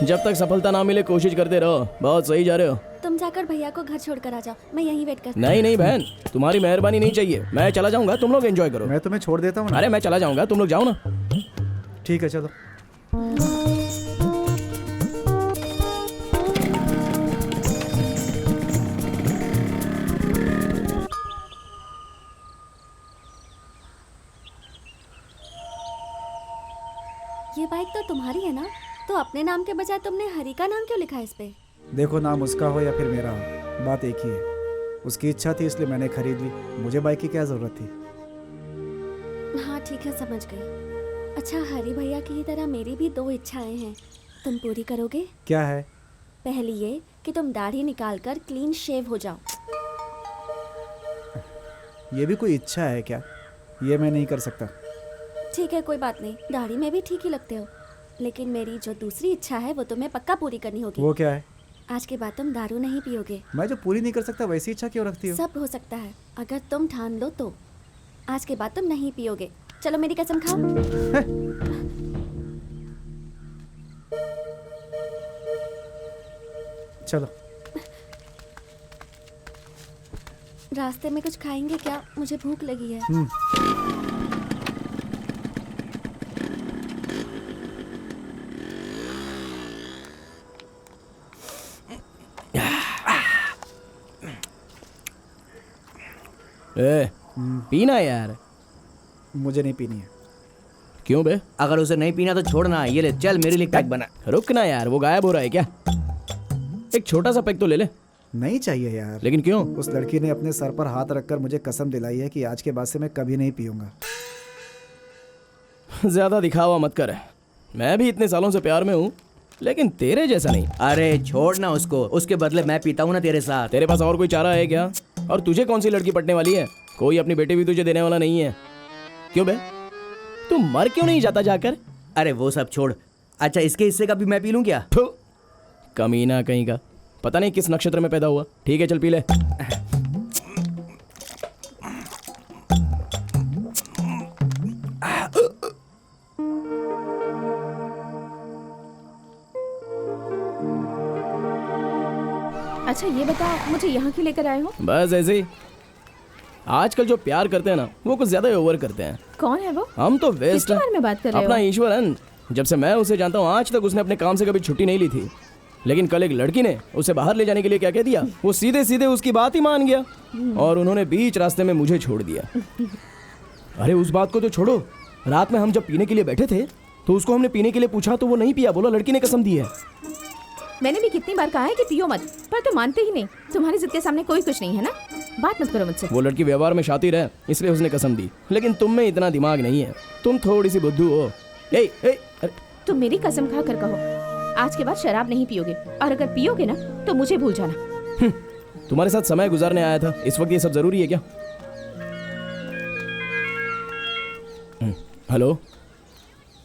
जब तक सफलता ना मिले कोशिश करते रहो, बहुत सही जा रहे हो। तुम जाकर भैया को घर छोड़ कर आ जाओ, मैं यहीं वेट करती हूँ। नहीं बहन, तुम्हारी मेहरबानी नहीं चाहिए। मैं चला जाऊंगा, तुम लोग एंजॉय करो। मैं तुम्हें छोड़ देता हूँ। अरे मैं चला जाऊंगा, तुम लोग जाओ ना। ठीक है, चलो। ये बाइक तो तुम्हारी है ना? तो अपने नाम के बजाय तुमने हरी का नाम क्यों लिखा है इस पे? देखो, नाम उसका हो या फिर मेरा हो, बात एक ही है। उसकी इच्छा थी इसलिए मैंने खरीद ली। मुझे बाइक की क्या जरूरत थी? हाँ ठीक है, समझ गई। अच्छा, हरी भैया की तरह मेरी भी 2 इच्छाएं हैं, तुम पूरी करोगे? क्या है? पहली ये कि तुम दाढ़ी निकाल कर क्लीन शेव हो जाओ। ये भी कोई इच्छा है क्या? ये मैं नहीं कर सकता। ठीक है, कोई बात नहीं, दाढ़ी में भी ठीक ही लगते हो। लेकिन मेरी जो दूसरी इच्छा है वो तुम्हें पक्का पूरी करनी होगी। वो क्या है? आज के बाद तुम दारू नहीं पियोगे। मैं जो पूरी नहीं कर सकता वैसी इच्छा क्यों रखती हो? सब हो सकता है, अगर तुम ठान लो तो। आज के बाद तुम नहीं पियोगे। चलो मेरी कसम खाओ। चलो। रास्ते में कुछ खाएंगे क्या? मुझे भूख लगी है। पीना यार। मुझे नहीं पीनी है। क्यों बे? अगर उसे नहीं पीना तो छोड़ना। ये ले, चल मेरे लिए पैक बना। रुक ना यार, वो गायब हो रहा है क्या? एक छोटा सा पैक तो ले ले। नहीं चाहिए यार। लेकिन क्यों? उस लड़की ने अपने सर पर हाथ रखकर मुझे कसम दिलाई है कि आज के बाद से मैं कभी नहीं पीऊंगा। ज्यादा दिखावा मत कर। मैं भी इतने सालों से प्यार में हूँ, लेकिन तेरे जैसा नहीं। अरे छोड़ ना उसको, उसके बदले मैं पीता हूँ ना तेरे साथ। तेरे पास और कोई चारा है क्या? और तुझे कौन सी लड़की पटने वाली है? कोई अपनी बेटी भी तुझे देने वाला नहीं है। क्यों बे, तू मर क्यों नहीं जाता जाकर? अरे वो सब छोड़। अच्छा इसके हिस्से का भी मैं पी लूं क्या? कमीना कहीं का, पता नहीं किस नक्षत्र में पैदा हुआ। ठीक है चल पी ले। अच्छा ये बता, मुझे यहाँ क्यों लेकर आए हो? बस ऐसे ही। आजकल जो प्यार करते हैं ना, वो कुछ ज्यादा ही ओवर करते हैं। कौन है वो? हम तो वेस्ट किसके बारे में बात कर रहे हो? अपना ईश्वरन। जब से मैं उसे जानता हूँ आज तक उसने अपने काम से कभी छुट्टी नहीं ली थी। लेकिन कल एक लड़की ने उसे बाहर ले जाने के लिए क्या कह दिया, वो सीधे सीधे उसकी बात ही मान गया और उन्होंने बीच रास्ते में मुझे छोड़ दिया। अरे उस बात को तो छोड़ो, रात में हम जब पीने के लिए बैठे थे तो उसको हमने पीने के लिए पूछा तो वो नहीं पिया, बोला लड़की ने कसम दी है। मैंने भी कितनी बार कहा है कि पियो मत, पर तुम मानते ही नहीं। तुम्हारी जिद के सामने कोई कुछ नहीं है ना, बात मत करो मुझसे। वो लड़की व्यवहार में शातिर है इसलिए उसने कसम दी, लेकिन तुम में इतना दिमाग नहीं है, तुम थोड़ी सी बुद्धू हो। अरे तुम मेरी कसम खा कर कहो, आज के बाद शराब नहीं पियोगे, और अगर पियोगे ना तो मुझे भूल जाना। तुम्हारे साथ समय गुजारने आया था, इस वक्त ये सब जरूरी है क्या? हेलो,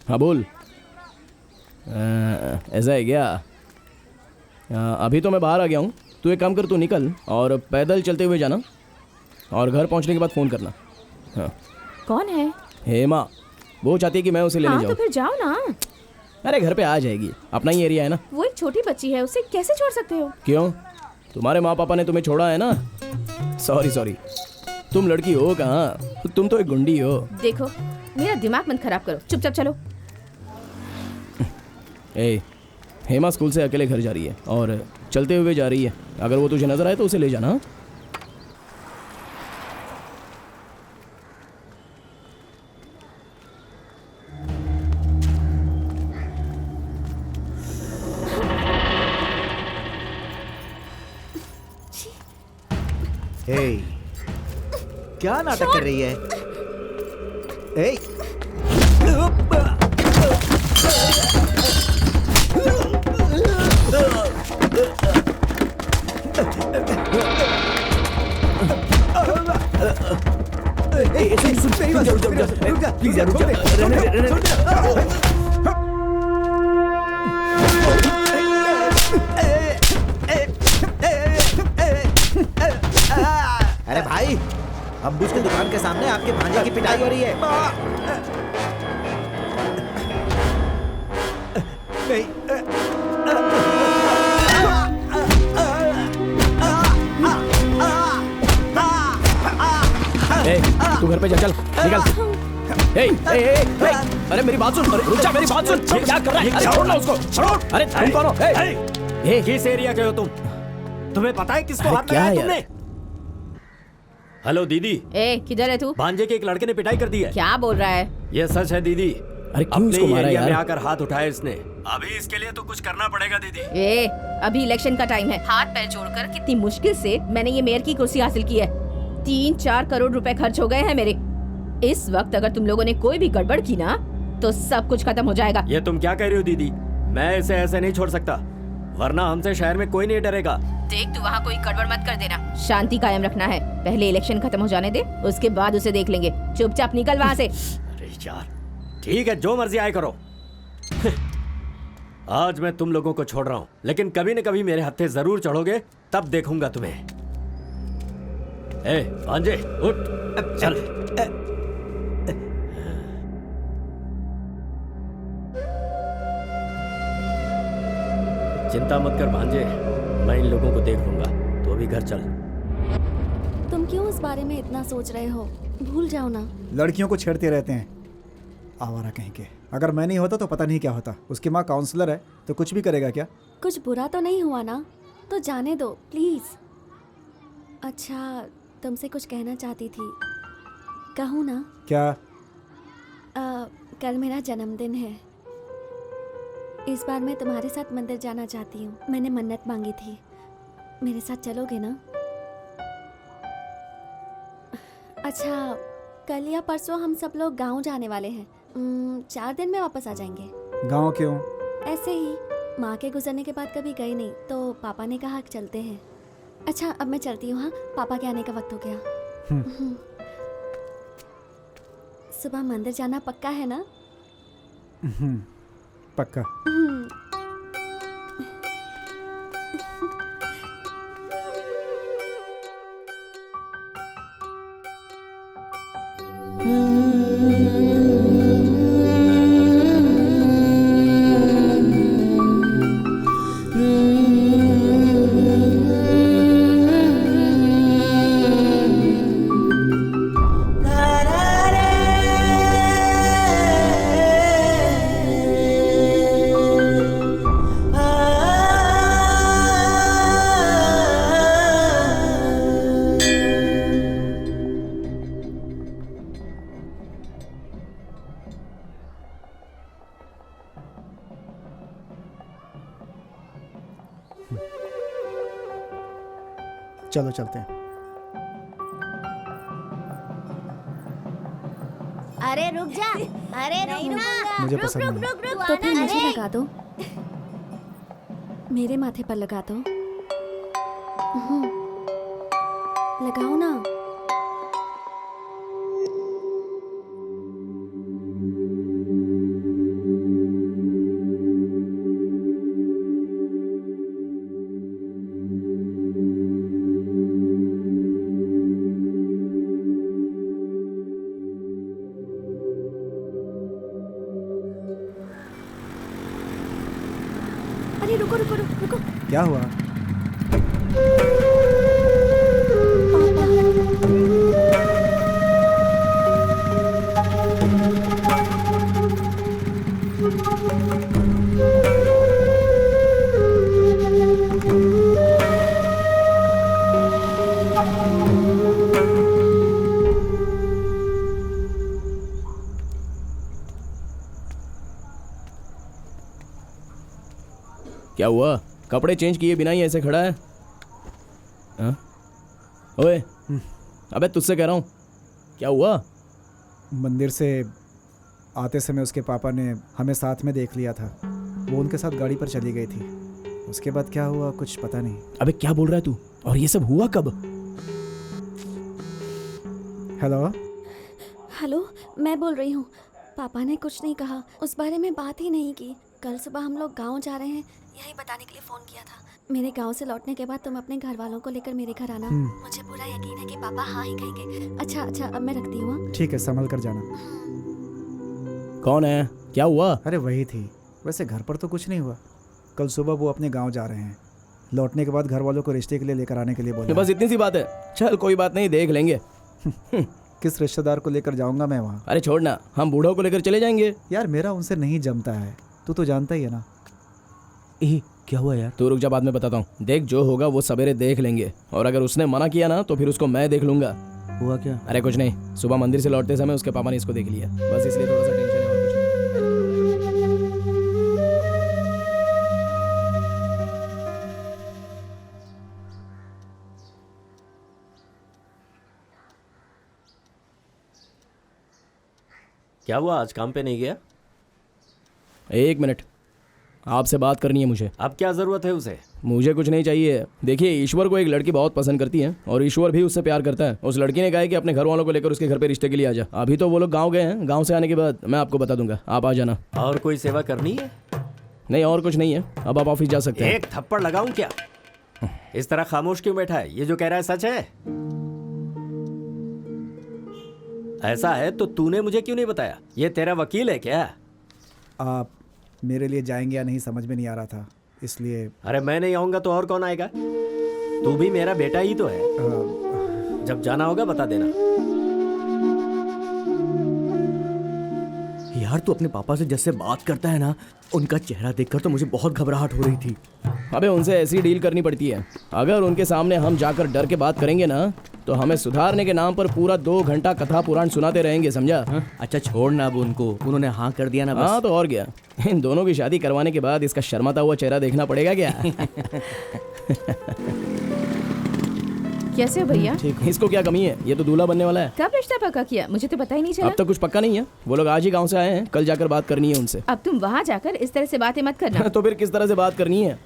हाँ बोल। ऐसा है क्या? अभी तो मैं बाहर आ गया हूँ, तू एक काम कर, तू निकल और पैदल चलते हुए जाना और घर पहुँचने के बाद फ़ोन करना। हाँ। कौन है? हेमा, वो चाहती है कि मैं उसे लेने हाँ, जाऊँ। तो फिर जाओ ना। अरे घर पे आ जाएगी, अपना ही एरिया है ना। वो एक छोटी बच्ची है, उसे कैसे छोड़ सकते हो? क्यों, तुम्हारे माँ पापा ने तुम्हें छोड़ा है ना। सॉरी, तुम लड़की हो कहाँ, तुम तो एक गुंडी हो। देखो मेरा दिमाग मत खराब करो, चुपचाप चलो। हेमा स्कूल से अकेले घर जा रही है और चलते हुए जा रही है, अगर वो तुझे नजर आए तो उसे ले जाना। हे, क्या नाटक कर रही है? हे, प्लीज यार रुक जा, रहने दे। अरे भाई, अब्बूस की दुकान के सामने आपके भांजे की पिटाई हो रही है। तू घर पे जा, चल निकल। अरे मेरी बात सुन, रुक जा, मेरी बात सुन। ये क्या कर रहा है? अरे छोड़ ना उसको, छोड़। अरे तुम कौन हो? किस एरिया के हो तुम? तुम्हें पता है किसको हाथ क्या लगाया है तुमने? हेलो दीदी। किधर है तू? भांजे के एक लड़के ने पिटाई कर दी है। क्या बोल रहा है? ये सच है दीदी। अरे क्यों इसको मारा एरिया यार? में आकर हाथ उठाया इसने। अभी इसके लिए तो कुछ करना पड़ेगा दीदी। अभी इलेक्शन का टाइम है, हाथ पैर जोड़कर कितनी मुश्किल से मैंने ये मेयर की कुर्सी हासिल की है। 3-4 करोड़ रुपए खर्च हो गए हैं मेरे। इस वक्त अगर तुम लोगों ने कोई भी गड़बड़ की ना तो सब कुछ खत्म हो जाएगा। ये तुम क्या कह रही हो दीदी? मैं इसे ऐसे नहीं छोड़ सकता, वरना हमसे शहर में कोई नहीं डरेगा। देख तू वहाँ कोई गड़बड़ मत कर देना, शांति कायम रखना है। पहले इलेक्शन खत्म हो जाने दे, उसके बाद उसे देख लेंगे। चुपचाप निकल वहाँ से। अरे यार ठीक है, जो मर्जी आए करो। आज मैं तुम लोगों को छोड़ रहा हूँ, लेकिन कभी न कभी मेरे हत्थे जरूर चढ़ोगे, तब देखूंगा तुम्हें। भांजे उठ, चल। चिंता मत कर भांजे, मैं इन लोगों को देख लूंगा। तो अभी घर चल। तुम क्यों इस बारे में इतना सोच रहे हो? भूल जाओ ना। लड़कियों को छेड़ते रहते हैं, आवारा कहीं के। अगर मैं नहीं होता तो पता नहीं क्या होता। उसकी माँ काउंसलर है तो कुछ भी करेगा क्या? कुछ बुरा तो नहीं हुआ ना, तो जाने दो प्लीज। अच्छा तुमसे कुछ कहना चाहती थी, कहूँ ना? क्या? कल मेरा जन्मदिन है। इस बार मैं तुम्हारे साथ मंदिर जाना चाहती हूँ। मैंने मन्नत मांगी थी, मेरे साथ चलोगे ना? अच्छा, कल या परसों हम सब लोग गांव जाने वाले हैं। 4 दिन में वापस आ जाएंगे। गांव क्यों? ऐसे ही, माँ के गुजरने के बाद कभी गए नहीं, तो पापा ने कहा चलते हैं। अच्छा, अब मैं चलती हूँ। हाँ, पापा के आने का वक्त हो गया। सुबह मंदिर जाना पक्का है ना? पक्का। चलो चलते हैं। अरे रुक जा, अरे रुक ना, मुझे रुक पसंद रुक नहीं। रुक रुक तो फिर मुझे अरे लगा दो, मेरे माथे पर लगा दो। लगाओ ना। अरे रुको रुको रुको रुको। क्या हुआ? क्या हुआ? कपड़े चेंज किए बिना ही ऐसे खड़ा है? हाँ? ओए, अबे तुझसे कह रहा हूँ, क्या हुआ? मंदिर से आते समय उसके पापा ने हमें साथ में देख लिया था। वो उनके साथ गाड़ी पर चली गई थी। उसके बाद क्या हुआ कुछ पता नहीं। अबे क्या बोल रहा है तू? और ये सब हुआ कब? हेलो हेलो, मैं बोल रही हूँ। पापा ने कुछ नहीं कहा, उस बारे में बात ही नहीं की। कल सुबह हम लोग गांव जा रहे हैं, यही बताने के लिए फ़ोन किया था। मेरे गांव से लौटने के बाद तुम अपने घर वालों को लेकर मेरे घर आना। मुझे पूरा यकीन है कि पापा हाँ ही कहेंगे। अच्छा अच्छा, अब मैं रखती हूँ। ठीक है, संभल कर जाना। कौन है? क्या हुआ? अरे वही थी। वैसे घर पर तो कुछ नहीं हुआ। कल सुबह वो अपने गांव जा रहे हैं। लौटने के बाद घर वालों को रिश्ते के लिए लेकर आने के लिए बोला। बस इतनी सी बात है? चल कोई बात नहीं, देख लेंगे। किस रिश्तेदार को लेकर जाऊंगा मैं वहाँ? अरे छोड़ना, हम बूढ़ों को लेकर चले जाएंगे। यार मेरा उनसे नहीं जमता है, तू तो जानता ही है ना। क्या हुआ यार? तू रुक जा, बाद में बताता हूँ। देख, जो होगा वो सवेरे देख लेंगे, और अगर उसने मना किया ना तो फिर उसको मैं देख लूंगा। हुआ क्या? अरे कुछ नहीं, सुबह मंदिर से लौटते समय उसके पापा ने इसको देख लिया, बस इसलिए थोड़ा सा टेंशन है, और कुछ नहीं। क्या हुआ, आज काम पे नहीं गया? एक मिनट, आपसे बात करनी है मुझे। अब क्या जरूरत है उसे? मुझे कुछ नहीं चाहिए। देखिए, ईश्वर को एक लड़की बहुत पसंद करती है और ईश्वर भी उससे प्यार करता है। उस लड़की ने कहा है कि अपने घर वालों को लेकर उसके घर पे रिश्ते के लिए आ जा। अभी तो वो लोग गांव गए हैं, गांव से आने के बाद मैं आपको बता दूंगा, आप आ जाना। और कोई सेवा करनी है? नहीं, और कुछ नहीं है, अब आप ऑफिस जा सकते हैं। एक थप्पड़ लगाऊं क्या? इस तरह खामोश क्यों बैठा है? ये जो कह रहा है सच है? ऐसा है तो तूने मुझे क्यों नहीं बताया? ये तेरा वकील है क्या? आप मेरे लिए जाएंगे या नहीं समझ में नहीं आ रहा था, इसलिए। अरे मैं नहीं आऊंगा तो और कौन आएगा? तू भी मेरा बेटा ही तो है। जब जाना होगा बता देना। यार तू अपने पापा से जैसे बात करता है ना, उनका चेहरा देखकर तो मुझे बहुत घबराहट हो रही थी। अबे उनसे ऐसी डील करनी पड़ती है। अगर उनके सामने हम जाकर डर के बात करेंगे ना तो हमें सुधारने के नाम पर पूरा 2 घंटा कथा पुराण सुनाते रहेंगे, समझा? अच्छा छोड़ ना, अब उनको, उन्होंने हाँ कर दिया ना बस। हाँ तो और क्या, इन दोनों की शादी करवाने के बाद इसका शर्माता हुआ चेहरा देखना पड़ेगा क्या? कैसे हो भैया? ठीक। इसको क्या कमी है? ये तो दूल्हा बनने वाला है। कब रिश्ता पक्का किया? मुझे तो पता ही नहीं चला। अब तक कुछ पक्का नहीं है। वो लोग आज ही गांव से आए हैं, कल जाकर बात करनी है उनसे। अब तुम वहाँ जाकर इस तरह से बातें मत करना। तो फिर किस तरह से बात करनी है?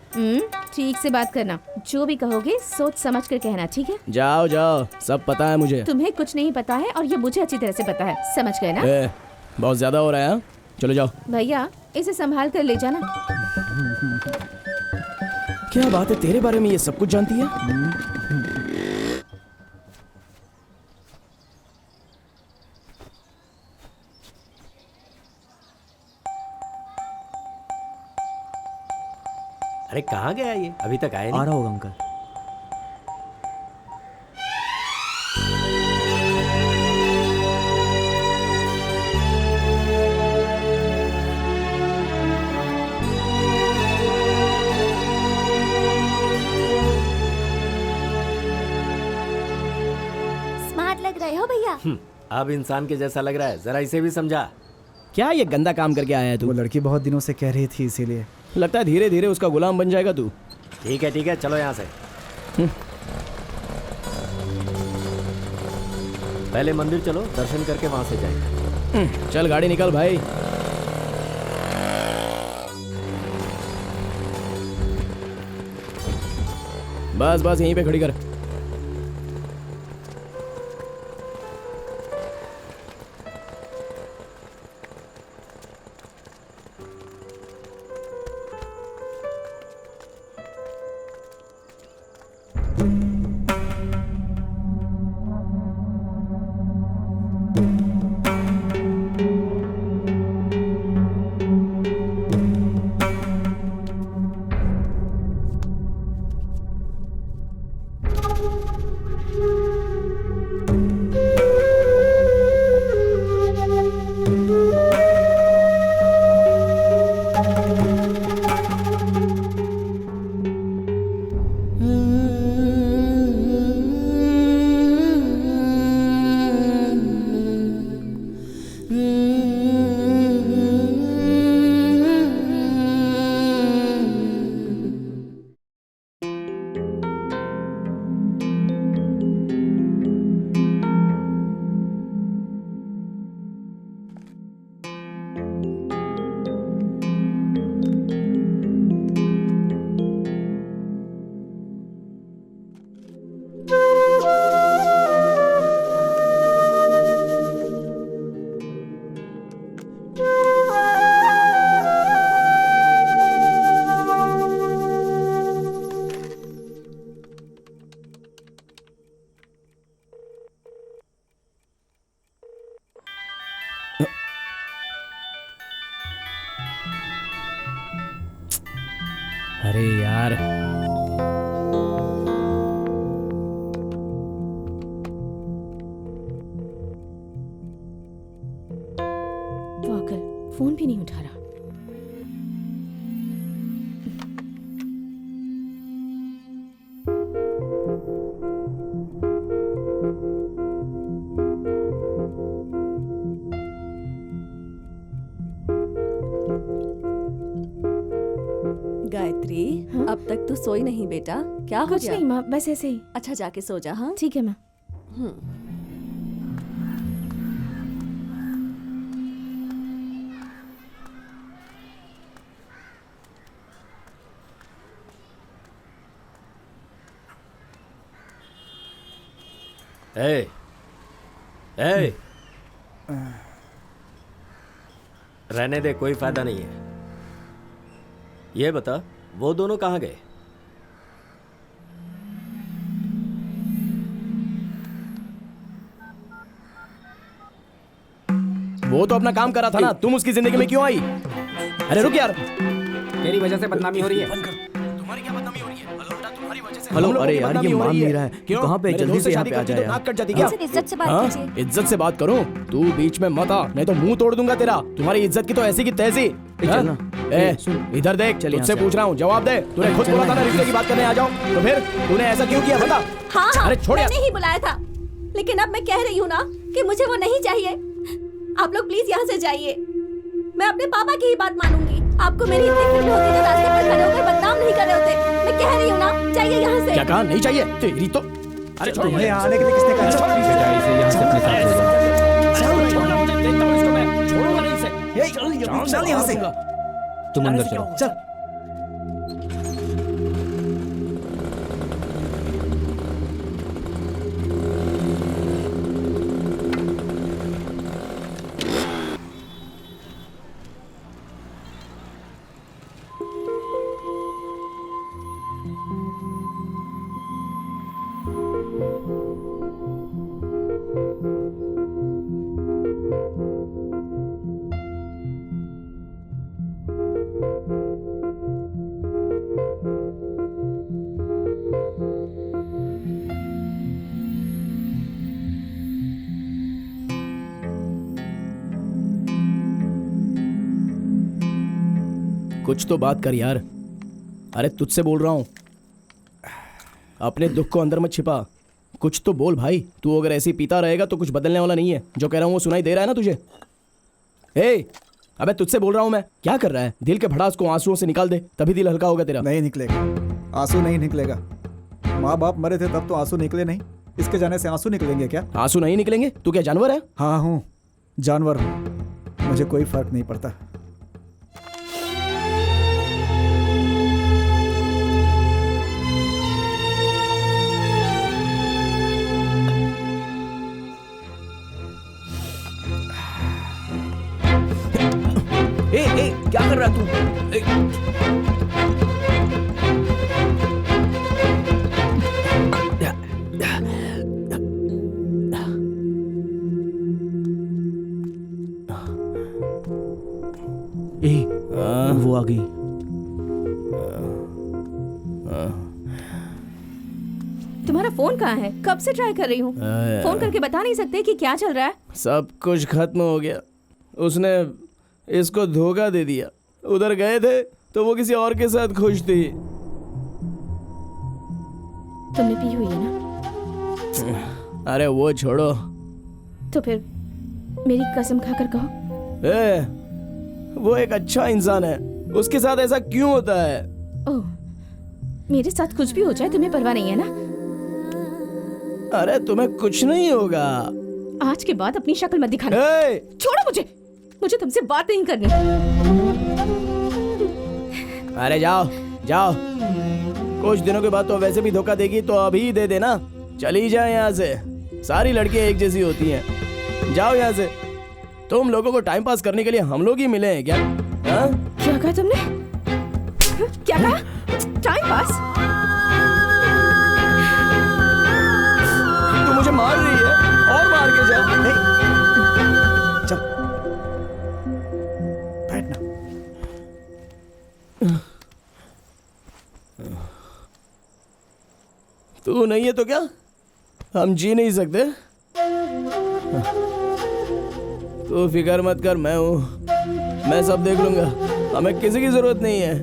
ठीक से बात करना। जो भी कहोगे सोच समझ कर कहना, ठीक है? जाओ जाओ, सब पता है मुझे। तुम्हें कुछ नहीं पता है और ये मुझे अच्छी तरह से पता है, समझ गए ना? बहुत ज्यादा हो रहा है। चलो जाओ। भैया इसे संभाल कर ले जाना। क्या बात है, तेरे बारे में ये सब कुछ जानती है? अरे कहाँ गया ये? अभी तक आया नहीं। आ रहा होगा अंकल। स्मार्ट लग रहे हो भैया। अब इंसान के जैसा लग रहा है, जरा इसे भी समझा। क्या ये गंदा काम करके आया है तू? वो लड़की बहुत दिनों से कह रही थी, इसीलिए। लगता है धीरे धीरे उसका गुलाम बन जाएगा तू। ठीक है, चलो यहाँ से। पहले मंदिर चलो, दर्शन करके वहां से जाएंगे। चल गाड़ी निकाल भाई। बस बस यहीं पे खड़ी कर। अरे यार, वो अंकल फोन भी नहीं उठा रहा। गायत्री, अब तक तू सोई नहीं बेटा? क्या हो कुछ गया? नहीं माँ, बस ऐसे ही। अच्छा जाके सो जा। हाँ ठीक है माँ। ए, ए, रहने दे, कोई फायदा नहीं है। ये बता, वो दोनों कहाँ गए? वो तो अपना काम कर रहा था ना, तुम उसकी जिंदगी में क्यों आई? अरे रुक यार, तेरी वजह से बदनामी हो रही है। तुम्हारी क्या बदनामी हो रही है? तुम्हारी वजह से। हेलो, अरे यार ये मान नहीं रहा है। क्यों? कहाँ पे? मेरे जल्दी दोस्त से यहाँ शादी पे आ करती जाए तो यार। नाक कट जाती क्या? इज्जत से बात हाँ? कीजिए। इज्जत से बात करूं? तू बीच में मत आ, नहीं तो मुंह तोड़ दूंगा तेरा। तुम्हारी इज्जत की तो ऐसी की तैसी। चल ना। ए, इधर देख, चल यहाँ तुझसे से। पूछ रहा हूँ, जवाब दे। तूने खुद बोला था ना रिश्ते की बात करने आ जाओ, तो फिर तूने ऐसा क्यों किया बता? हाँ हाँ, अरे छोड़ यार। मैंने ही बुलाया था, लेकिन अब मैं कह रही हूँ ना कि मुझे वो नहीं चाहिए। आप लोग प्लीज यहाँ से जाइए। मैं अपने पापा की ही बात मानूंगी। आपको मेरी इतनी फिक्र होती तो रास्ते पर खड़े होकर बदनाम नहीं कर रहे होते। मैं कह रही हूँ ना, चाहिए यहाँ से। क्या कहा? नहीं चाहिए? तेरी तो अरे तुम्हें यहाँ आने के लिए किसने कहा? बेटा इसे यहाँ से अपने साथ ले जाओ। देखता हूँ इसको मैं, छोड़ूंगा नहीं इसे। चल यहाँ से। तुम अंदर चलो। चल। कुछ तो बात कर यार। अरे तुझसे बोल रहा हूँ, अपने दुख को अंदर मत छिपा, कुछ तो बोल भाई। तू अगर ऐसे ही पीता रहेगा तो कुछ बदलने वाला नहीं है। जो कह रहा हूँ वो सुनाई दे रहा है ना तुझे? अबे तुझसे बोल रहा हूँ मैं। क्या कर रहा है? दिल के भड़ास को आंसुओं से निकाल दे, तभी दिल हल्का होगा तेरा। नहीं निकलेगा, आंसू नहीं निकलेगा। माँ बाप मरे थे तब तो आंसू निकले नहीं, इसके जाने से आंसू निकलेंगे क्या? आंसू नहीं निकलेंगे? तू क्या जानवर है? हाँ हूँ, जानवर हूँ, मुझे कोई फर्क नहीं पड़ता। क्या कर रहा तू? वो आ गई। तुम्हारा फोन कहाँ है? कब से ट्राई कर रही हूँ, फोन करके बता नहीं सकते कि क्या चल रहा है? सब कुछ खत्म हो गया, उसने इसको धोखा दे दिया। उधर गए थे तो वो किसी और के साथ खुश थी। तुमने पी हुई है ना? अरे वो छोड़ो, तो फिर मेरी कसम खाकर कहो। वो एक अच्छा इंसान है, उसके साथ ऐसा क्यों होता है? ओह, मेरे साथ कुछ भी हो जाए तुम्हें परवाह नहीं है ना? अरे तुम्हें कुछ नहीं होगा। आज के बाद अपनी शक्ल मत दिखाना। छोड़ो मुझे तुमसे बात नहीं करनी। अरे जाओ जाओ, कुछ दिनों के बाद तो वैसे भी धोखा देगी तो अभी दे देना। चली जाए यहाँ से, सारी लड़कियां एक जैसी होती हैं। जाओ यहाँ से। तुम लोगों को टाइम पास करने के लिए हम लोग ही मिले हैं क्या? क्या कहा तुमने? क्या कहा? Time pass? तू मुझे मार रही है? और मार के जा। चल बैठना। तू नहीं है तो क्या हम जी नहीं सकते? तू फिक्र मत कर, मैं हूं, मैं सब देख लूंगा। हमें किसी की जरूरत नहीं है।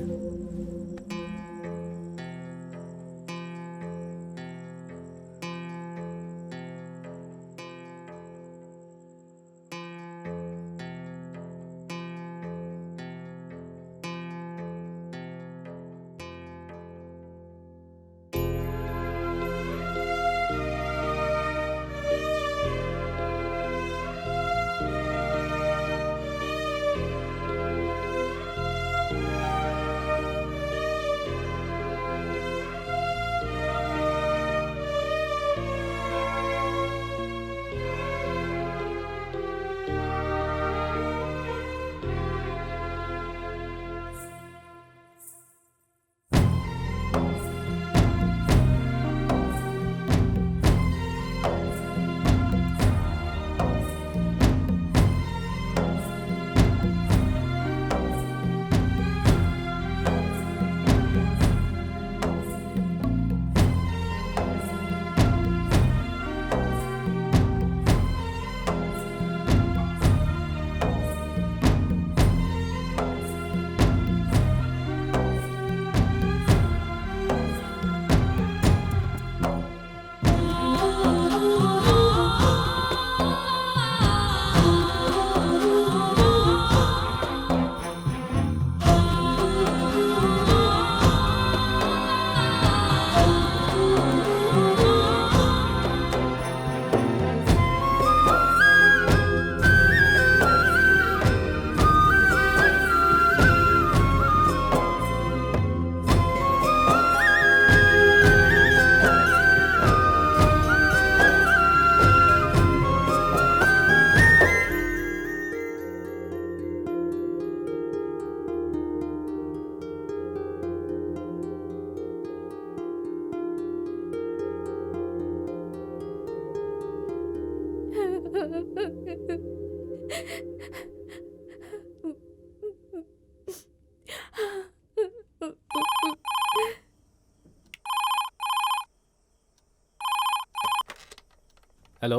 हेलो,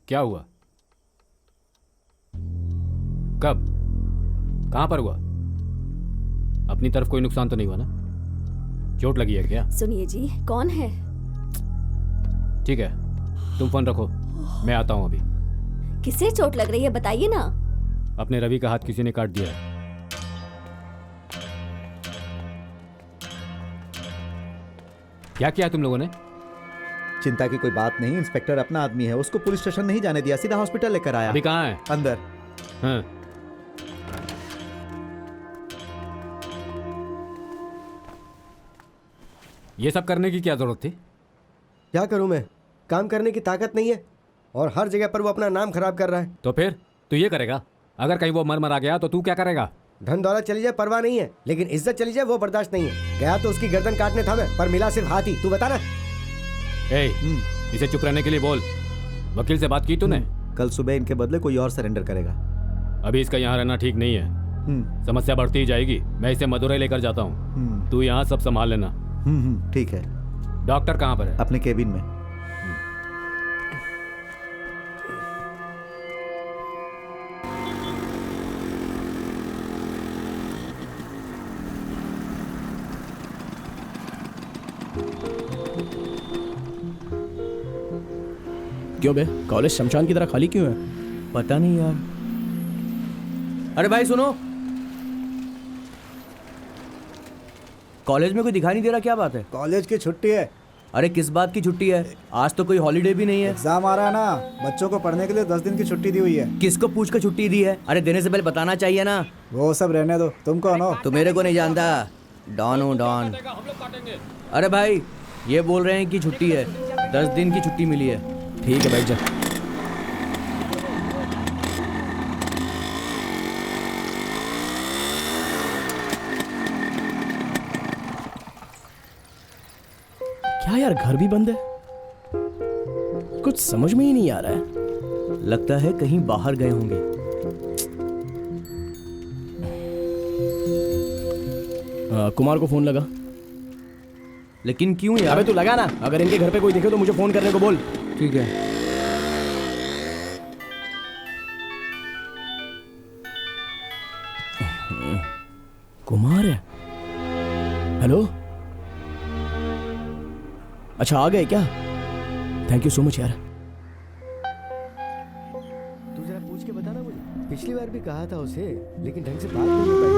क्या हुआ? कब? कहाँ पर हुआ? अपनी तरफ कोई नुकसान तो नहीं हुआ ना? चोट लगी है क्या? सुनिए जी, कौन है? ठीक है, तुम फोन रखो, मैं आता हूँ अभी। किसे चोट लग रही है बताइए ना। अपने रवि का हाथ किसी ने काट दिया है। क्या किया तुम लोगों ने? चिंता की कोई बात नहीं, इंस्पेक्टर अपना आदमी है, उसको पुलिस स्टेशन नहीं जाने दिया, सीधा हॉस्पिटल लेकर आया। अभी कहाँ है? अंदर। हाँ। ये सब करने की क्या जरूरत थी? क्या करूं मैं? काम करने की ताकत नहीं है और हर जगह पर वो अपना नाम खराब कर रहा है। तो फिर तू ये करेगा? अगर कहीं वो मर मरा गया तो तू क्या करेगा? धन दौलत चली जाए परवाह नहीं है, लेकिन इज्जत चली जाए वो बर्दाश्त नहीं है। गया तो उसकी गर्दन काटने था मैं, पर मिला सिर्फ हाथ ही। तू बता ना। इसे चुप रहने के लिए बोल। वकील से बात की तूने? कल सुबह इनके बदले कोई और सरेंडर करेगा। अभी इसका यहाँ रहना ठीक नहीं है, समस्या बढ़ती ही जाएगी। मैं इसे मदुरई लेकर जाता हूँ, तू यहाँ सब संभाल लेना। ठीक है। डॉक्टर कहाँ पर है? अपने केबिन में। क्यों बे, कॉलेज शमशान की तरह खाली क्यों है? पता नहीं यार। अरे भाई सुनो, कॉलेज में कोई दिखाई नहीं दे रहा, क्या बात है? कॉलेज की छुट्टी है। अरे किस बात की छुट्टी है? आज तो कोई हॉलीडे भी नहीं है। एग्जाम आ रहा है ना, बच्चों को पढ़ने के लिए 10 दिन की छुट्टी दी हुई है। किसको पूछ कर छुट्टी दी है? अरे देने से पहले बताना चाहिए ना। वो सब रहने दो, तुम कौन हो? तो मेरे को नहीं जानता, डॉन हूँ डॉन। अरे भाई ये बोल रहे हैं कि छुट्टी है, 10 दिन की छुट्टी मिली है। ठीक है बैठ जा। क्या यार, घर भी बंद है, कुछ समझ में ही नहीं आ रहा है। लगता है कहीं बाहर गए होंगे। कुमार को फोन लगा। लेकिन क्यों यार? अबे तू लगा ना, अगर इनके घर पे कोई दिखे तो मुझे फोन करने को बोल। ठीक है। कुमार है? हेलो, अच्छा आ गए क्या? थैंक यू सो मच यार। तू जरा पूछ के बता ना मुझे। पिछली बार भी कहा था उसे, लेकिन ढंग से बात नहीं हो पाई।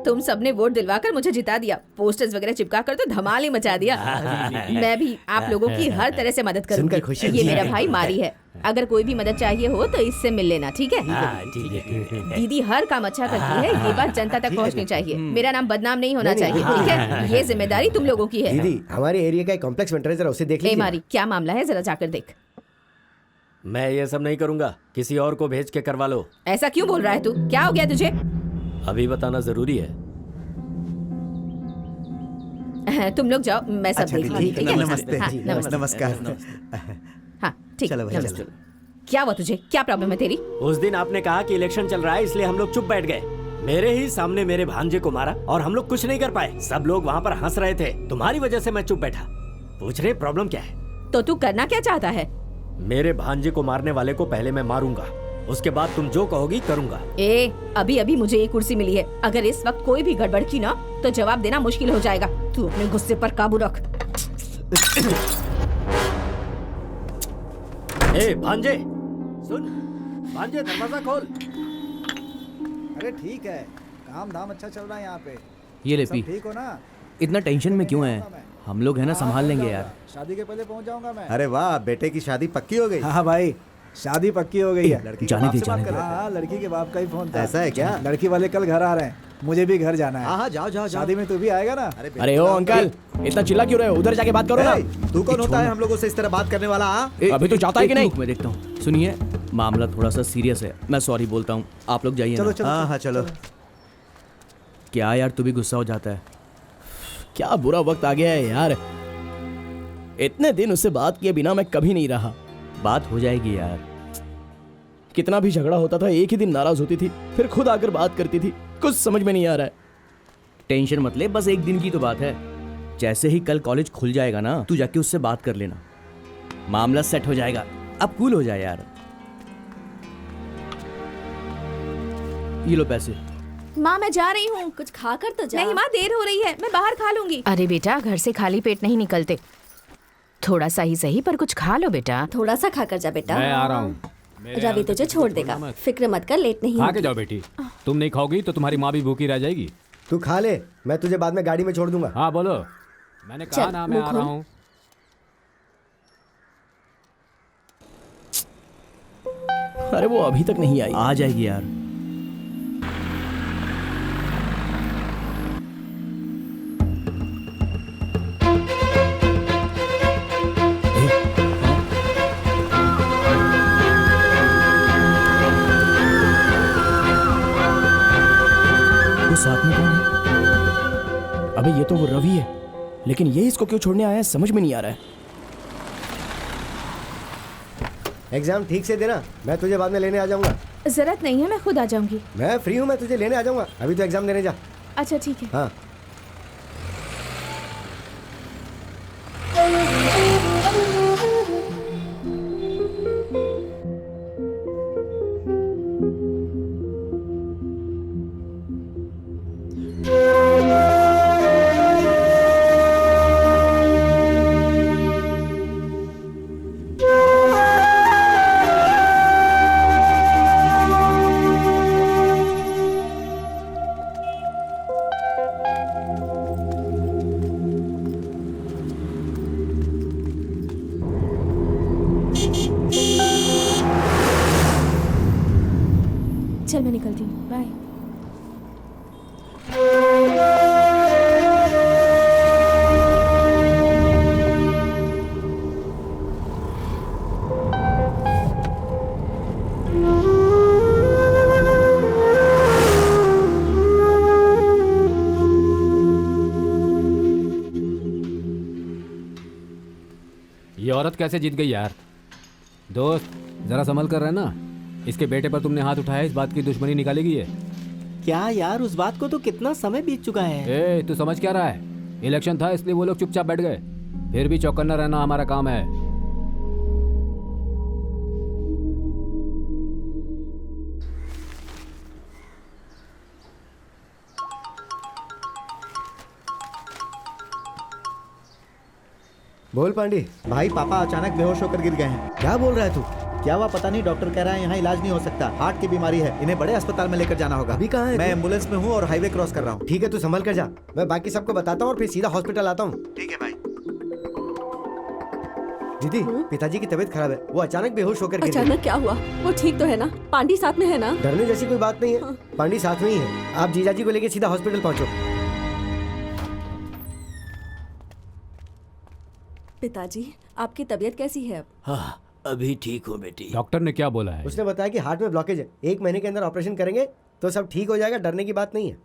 तुम सबने वोट दिलवाकर मुझे जिता दिया, पोस्टर्स वगैरह चिपका कर तो धमाल ही मचा दिया। मैं भी आप लोगों की हर तरह से मदद करूंगी। ये मेरा भाई मारी है, अगर कोई भी मदद चाहिए हो तो इससे मिल लेना, ठीक है? दीदी हर काम अच्छा करती है, ये बात जनता तक पहुंचनी चाहिए। मेरा नाम बदनाम नहीं होना चाहिए, ठीक है? ये जिम्मेदारी तुम लोगों की है। दीदी हमारे एरिया का एक कॉम्प्लेक्स वेंटर है, जरा उसे देख लीजिए। मारी क्या मामला है, जरा जाकर देख। मैं ये सब नहीं करूंगा, किसी और को भेज के करवा लो। ऐसा क्यों बोल रहा है तू? क्या हो गया तुझे? अभी बताना जरूरी है। तुम लोग जाओ, मैं सब देख लूंगी, ठीक है? नमस्ते। हाँ, नमस्कार। हाँ ठीक, चलो भाई, नमस्ते। क्या हुआ तुझे? क्या प्रॉब्लम है तेरी? उस दिन आपने कहा कि इलेक्शन चल रहा है, इसलिए हम लोग चुप बैठ गए। मेरे ही सामने मेरे भांजे को मारा और हम लोग कुछ नहीं कर पाए। सब लोग वहाँ पर हंस रहे थे, तुम्हारी वजह से मैं चुप बैठा। पूछ रहे प्रॉब्लम क्या है? तो तू करना क्या चाहता है? मेरे भांजे को मारने वाले को पहले मैं मारूंगा, उसके बाद तुम जो कहोगी करूंगा। अभी अभी मुझे ये कुर्सी मिली है, अगर इस वक्त कोई भी गड़बड़ की ना तो जवाब देना मुश्किल हो जाएगा। तू अपने गुस्से पर काबू रख। भांजे सुन, भांजे दरवाजा खोल। अरे ठीक है, काम धाम अच्छा चल रहा है यहाँ पे। ये ले सब पी। ठीक हो ना? इतना टेंशन में क्यों है? हम लोग है ना, संभाल लेंगे यार। शादी के पहले पहुँच जाऊंगा मैं। अरे वाह, बेटे की शादी पक्की हो गई। हाँ भाई, शादी पक्की हो गई है। लड़की जाने दे, के बाप से बात जाने कर रहे थे। हाँ, लड़की के बाप का ही फोन था। ऐसा है क्या? लड़की वाले कल घर आ रहे हैं, मुझे भी घर जाना है। हाँ जाओ जाओ। शादी में तू भी आएगा ना? अरे ओ अंकल, इतना चिल्ला क्यों रहे हो? उधर जाके बात करो ना। तू कौन होता है हम लोगों से इस तरह बात करने वाला? अभी तो चाहता है कि नहीं? मैं देखता हूँ। सुनिए, मामला थोड़ा सा सीरियस है, मैं सॉरी बोलता हूँ, आप लोग जाइए। चलो चलो। हाँ हाँ चलो। क्या यार, तू भी गुस्सा हो जाता है? क्या बुरा वक्त आ गया है यार। इतने दिन उससे बात किए बिना मैं कभी नहीं रहा। बात हो जाएगी यार। कितना भी झगड़ा होता था एक ही दिन नाराज होती थी, फिर खुद आकर बात करती थी। कुछ समझ में नहीं आ रहा है। टेंशन मत ले, बस एक दिन की तो बात है। जैसे ही कल कॉलेज खुल जाएगा ना, तू जाके उससे बात कर लेना, मामला सेट हो जाएगा। अब कूल हो जाए यार। ये लो पैसे। माँ मैं जा रही हूँ। कुछ खा कर तो जा। नहीं माँ, देर हो रही है, मैं बाहर खा लूंगी। अरे बेटा, घर से खाली पेट नहीं निकलते। थोड़ा सा ही सही पर कुछ खा लो बेटा। थोड़ा सा खा कर जा बेटा। मैं आ रहा हूँ। रवि तुझे छोड़ देगा, फिक्र मत कर, लेट नहीं खा के होगी। जाओ बेटी। तुम नहीं खाओगी तो तुम्हारी माँ भी भूखी रह जाएगी। तू खा ले, मैं तुझे बाद में गाड़ी में छोड़ दूंगा। हाँ बोलो। मैंने कहा ना मैं आ रहा हूँ। अरे वो अभी तक नहीं आई। आ जाएगी यार। वो साथ में कौन है? अबे ये तो वो रवि है, लेकिन ये इसको क्यों छोड़ने आया है समझ में नहीं आ रहा है। एग्जाम ठीक से देना, मैं तुझे बाद में लेने आ जाऊंगा। जरूरत नहीं है, मैं खुद आ जाऊंगी। मैं फ्री हूँ, मैं तुझे लेने आ जाऊंगा। अभी तो एग्जाम देने जा। अच्छा ठीक है। हाँ। चल मैं निकलती हूँ, बाय। ये औरत कैसे जीत गई यार? दोस्त जरा संभल कर रहना। इसके बेटे पर तुमने हाथ उठाया, इस बात की दुश्मनी निकालेगी ये। क्या यार, उस बात को तो कितना समय बीत चुका है। ए, तू समझ क्या रहा है? इलेक्शन था इसलिए वो लोग चुपचाप बैठ गए। फिर भी चौकन्ना रहना हमारा काम है। बोल पांडी। भाई पापा अचानक बेहोश होकर गिर गए हैं। क्या बोल रहा है तू? क्या हुआ पता नहीं, डॉक्टर कह रहा है यहाँ इलाज नहीं हो सकता, हार्ट की बीमारी है, इन्हें बड़े अस्पताल में लेकर जाना होगा। अभी कहाँ है मैं तू? एम्बुलेंस में हूँ और हाईवे क्रॉस कर रहा हूँ। ठीक है, तू संभल कर जा, मैं बाकी सबको बताता हूँ और फिर सीधा हॉस्पिटल आता हूँ। ठीक है भाई। दीदी, पिताजी की तबीयत खराब है, वो अचानक बेहोश होकर गिर गए। अचानक क्या हुआ? वो ठीक तो है ना? पांडी साथ में है ना? डरने जैसी कोई बात नहीं है, पांडी साथ में ही है। आप जीजाजी को लेके सीधा हॉस्पिटल पहुंचो। पिताजी, आपकी तबीयत कैसी है अब? हाँ, अभी ठीक हूँ बेटी। डॉक्टर ने क्या बोला है? उसने बताया कि हार्ट में ब्लॉकेज है, 1 महीने के अंदर ऑपरेशन करेंगे तो सब ठीक हो जाएगा, डरने की बात नहीं है।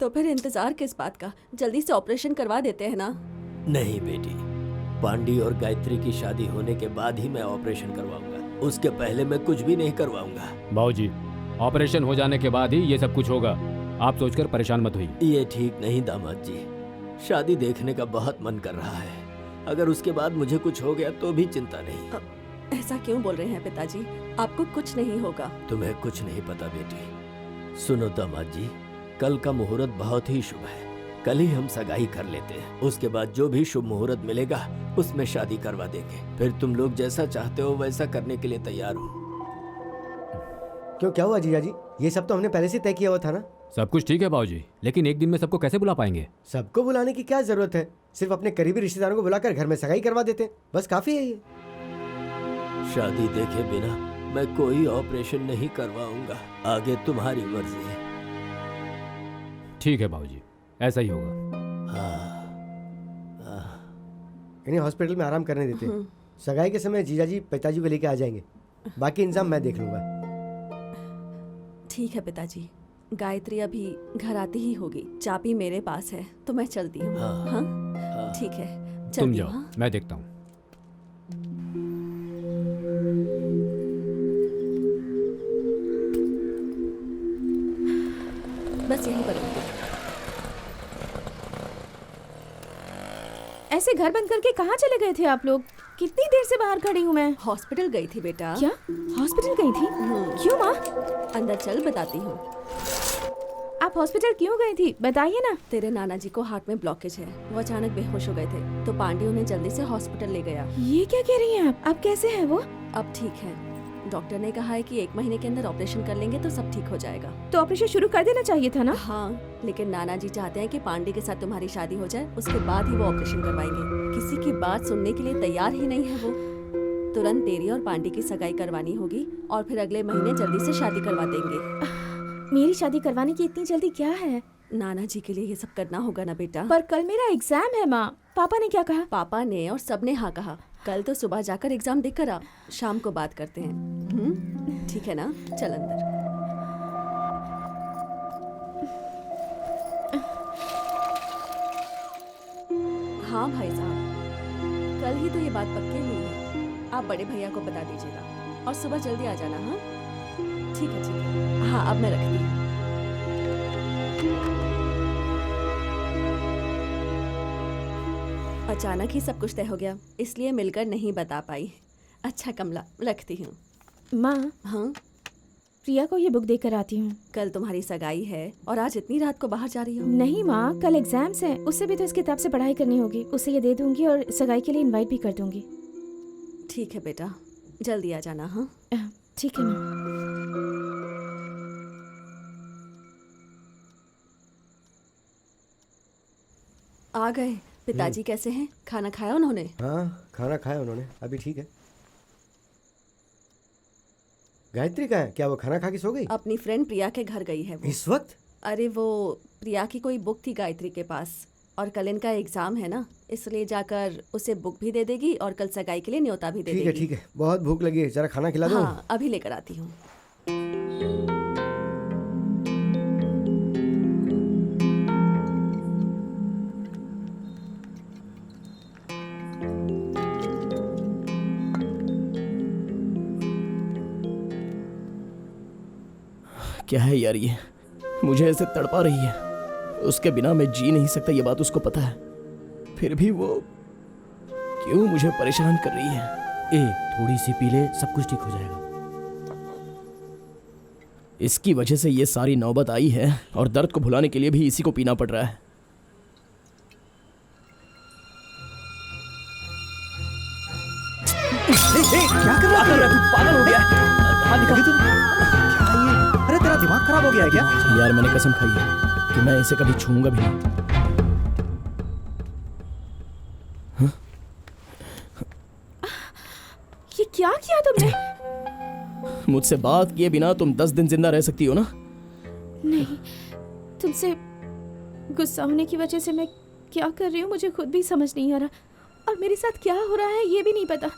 तो फिर इंतजार किस बात का? जल्दी से ऑपरेशन करवा देते हैं ना? नहीं बेटी, पांडी और गायत्री की शादी होने के बाद ही मैं ऑपरेशन करवाऊंगा, उसके पहले मैं कुछ भी नहीं करवाऊंगा। बाबूजी, ऑपरेशन हो जाने के बाद ही ये सब कुछ होगा, आप सोचकर परेशान मत होइए। ये ठीक नहीं दामाद जी, शादी देखने का बहुत मन कर रहा है। अगर उसके बाद मुझे कुछ हो गया तो भी चिंता नहीं। ऐसा क्यों बोल रहे हैं पिताजी? आपको कुछ नहीं होगा। तुम्हें कुछ नहीं पता बेटी। सुनो दामाद जी, कल का मुहूर्त बहुत ही शुभ है, कल ही हम सगाई कर लेते हैं। उसके बाद जो भी शुभ मुहूर्त मिलेगा उसमें शादी करवा देंगे। फिर तुम लोग जैसा चाहते हो वैसा करने के लिए तैयार हूँ। क्यों, क्या हुआ जीजाजी? ये सब तो हमने पहले से तय किया हुआ था ना। सब कुछ ठीक है बाबूजी, लेकिन एक दिन में सबको कैसे बुला पाएंगे? सबको बुलाने की क्या जरूरत है, सिर्फ अपने करीबी रिश्तेदारों को बुलाकर घर में सगाई करवा देते हैं, बस काफी है ये। शादी देखे बिना मैं कोई ऑपरेशन नहीं करवाऊंगा, आगे तुम्हारी मर्जी है। ठीक है बाबूजी, ऐसा ही होगा। इन्हें हॉस्पिटल में आराम करने देते हैं। सगाई के समय जीजाजी पिताजी को लेके आ जाएंगे, बाकी इंतजाम मैं देख लूंगा। ठीक है पिताजी। गायत्री अभी घर आती ही होगी। चाबी मेरे पास है तो मैं चलती हूँ। हाँ ठीक है, तुम चलती जाओ, हूँ। हाँ? मैं देखता हूँ। बस यहीं पर रुकती हूँ। ऐसे घर बंद करके कहाँ चले गए थे आप लोग? कितनी देर से बाहर खड़ी हूँ मैं। हॉस्पिटल गई थी बेटा। क्या? हॉस्पिटल गई थी? क्यों माँ? अंदर चल, बताती हूँ। आप हॉस्पिटल क्यों गई थी, बताइए ना। तेरे नाना जी को हार्ट में ब्लॉकेज है, वो अचानक बेहोश हो गए थे तो पांडे उन्हें जल्दी से हॉस्पिटल ले गया। ये क्या कह रही हैं आप? अब कैसे हैं वो? अब ठीक है, डॉक्टर ने कहा है कि 1 महीने के अंदर ऑपरेशन कर लेंगे तो सब ठीक हो जाएगा। तो ऑपरेशन शुरू कर देना चाहिए था ना। हाँ, लेकिन नाना जी चाहते हैं कि पांडे के साथ तुम्हारी शादी हो जाए, उसके बाद ही वो ऑपरेशन करवाएंगे। किसी की बात सुनने के लिए तैयार ही नहीं है वो। तुरंत तेरी और पांडे की सगाई करवानी होगी और फिर अगले महीने जल्दी से शादी करवा देंगे। मेरी शादी करवाने की इतनी जल्दी क्या है? नाना जी के लिए ये सब करना होगा ना बेटा। पर कल मेरा एग्जाम है माँ। पापा ने क्या कहा? पापा ने और सबने हाँ कहा। कल तो सुबह जाकर एग्जाम देकर आ, शाम को बात करते हैं। ठीक है ना? चल अंदर। हाँ भाई साहब, कल ही तो ये बात पक्की हुई है। आप बड़े भैया को बता दीजिएगा और सुबह जल्दी आ जाना। हाँ ठीक है, ठीक है। हाँ अब मैं रखती हूँ। अचानक ही सब कुछ तय हो गया, इसलिए मिलकर नहीं बता पाई। अच्छा कमला, रखती हूँ। माँ। हाँ प्रिया को ये बुक देकर आती हूँ। कल तुम्हारी सगाई है और आज इतनी रात को बाहर जा रही हो? नहीं माँ, कल एग्जाम्स हैं, उससे भी तो इस किताब से पढ़ाई करनी होगी। उसे ये दे दूंगी और सगाई के लिए इनवाइट भी कर दूंगी। ठीक है बेटा, जल्दी आ जाना। हाँ ठीक है माँ। आ गए। पिताजी कैसे हैं? खाना खाया उन्होंने? हाँ खाना खाया उन्होंने, अभी ठीक है। गायत्री कहाँ है? क्या वो खाना खा के सो गई? अपनी फ्रेंड प्रिया के घर गई है वो। इस वक्त? अरे वो प्रिया की कोई बुक थी गायत्री के पास और कल इनका एग्जाम है ना, इसलिए जाकर उसे बुक भी दे देगी और कल सगाई के लिए न्योता भी दे देगी। ठीक है, ठीक है। बहुत भूख लगी है, जरा खाना खिला दो। हाँ अभी लेकर आती हूँ। क्या है यार ये, मुझे ऐसे तड़पा रही है। उसके बिना मैं जी नहीं सकता, ये बात उसको पता है, फिर भी वो क्यों मुझे परेशान कर रही है। थोड़ी सी पी ले, सब कुछ ठीक हो जाएगा। इसकी वजह से ये सारी नौबत आई है और दर्द को भुलाने के लिए भी इसी को पीना पड़ रहा है। क्या कर रहा है? पागल हो गया। अरे तेरा दिमाग खराब हो गया है क्या? यार मैंने कसम खाई है कि मैं इसे कभी छूऊंगा भी नहीं। ये क्या किया तुमने? मुझसे बात किए बिना तुम 10 दिन जिंदा रह सकती हो ना? नहीं, तुमसे गुस्सा होने की वजह से मैं क्या कर रही हूँ मुझे खुद भी समझ नहीं आ रहा, और मेरे साथ क्या हो रहा है ये भी नहीं पता।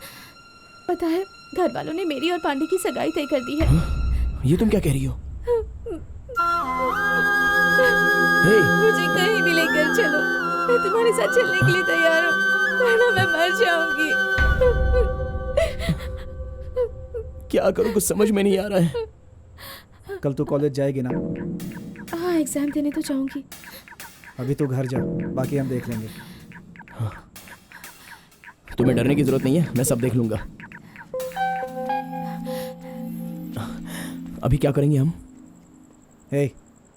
पता है, घर वालों ने मेरी और पांडे की सगाई तय कर दी है। ये तुम क्या कह रही हो? मुझे कहीं भी लेकर चलो, मैं तुम्हारे साथ चलने के लिए तैयार हूँ, वरना मैं मर जाऊंगी। क्या करूँ, कुछ समझ में नहीं आ रहा है। कल तू कॉलेज जाएगी ना? हाँ एग्जाम देने तो जाऊंगी। अभी तू घर जा, बाकी हम देख लेंगे। हाँ। तुम्हें डरने की जरूरत नहीं है, मैं सब देख लूंगा। अभी क्या करेंगे हम?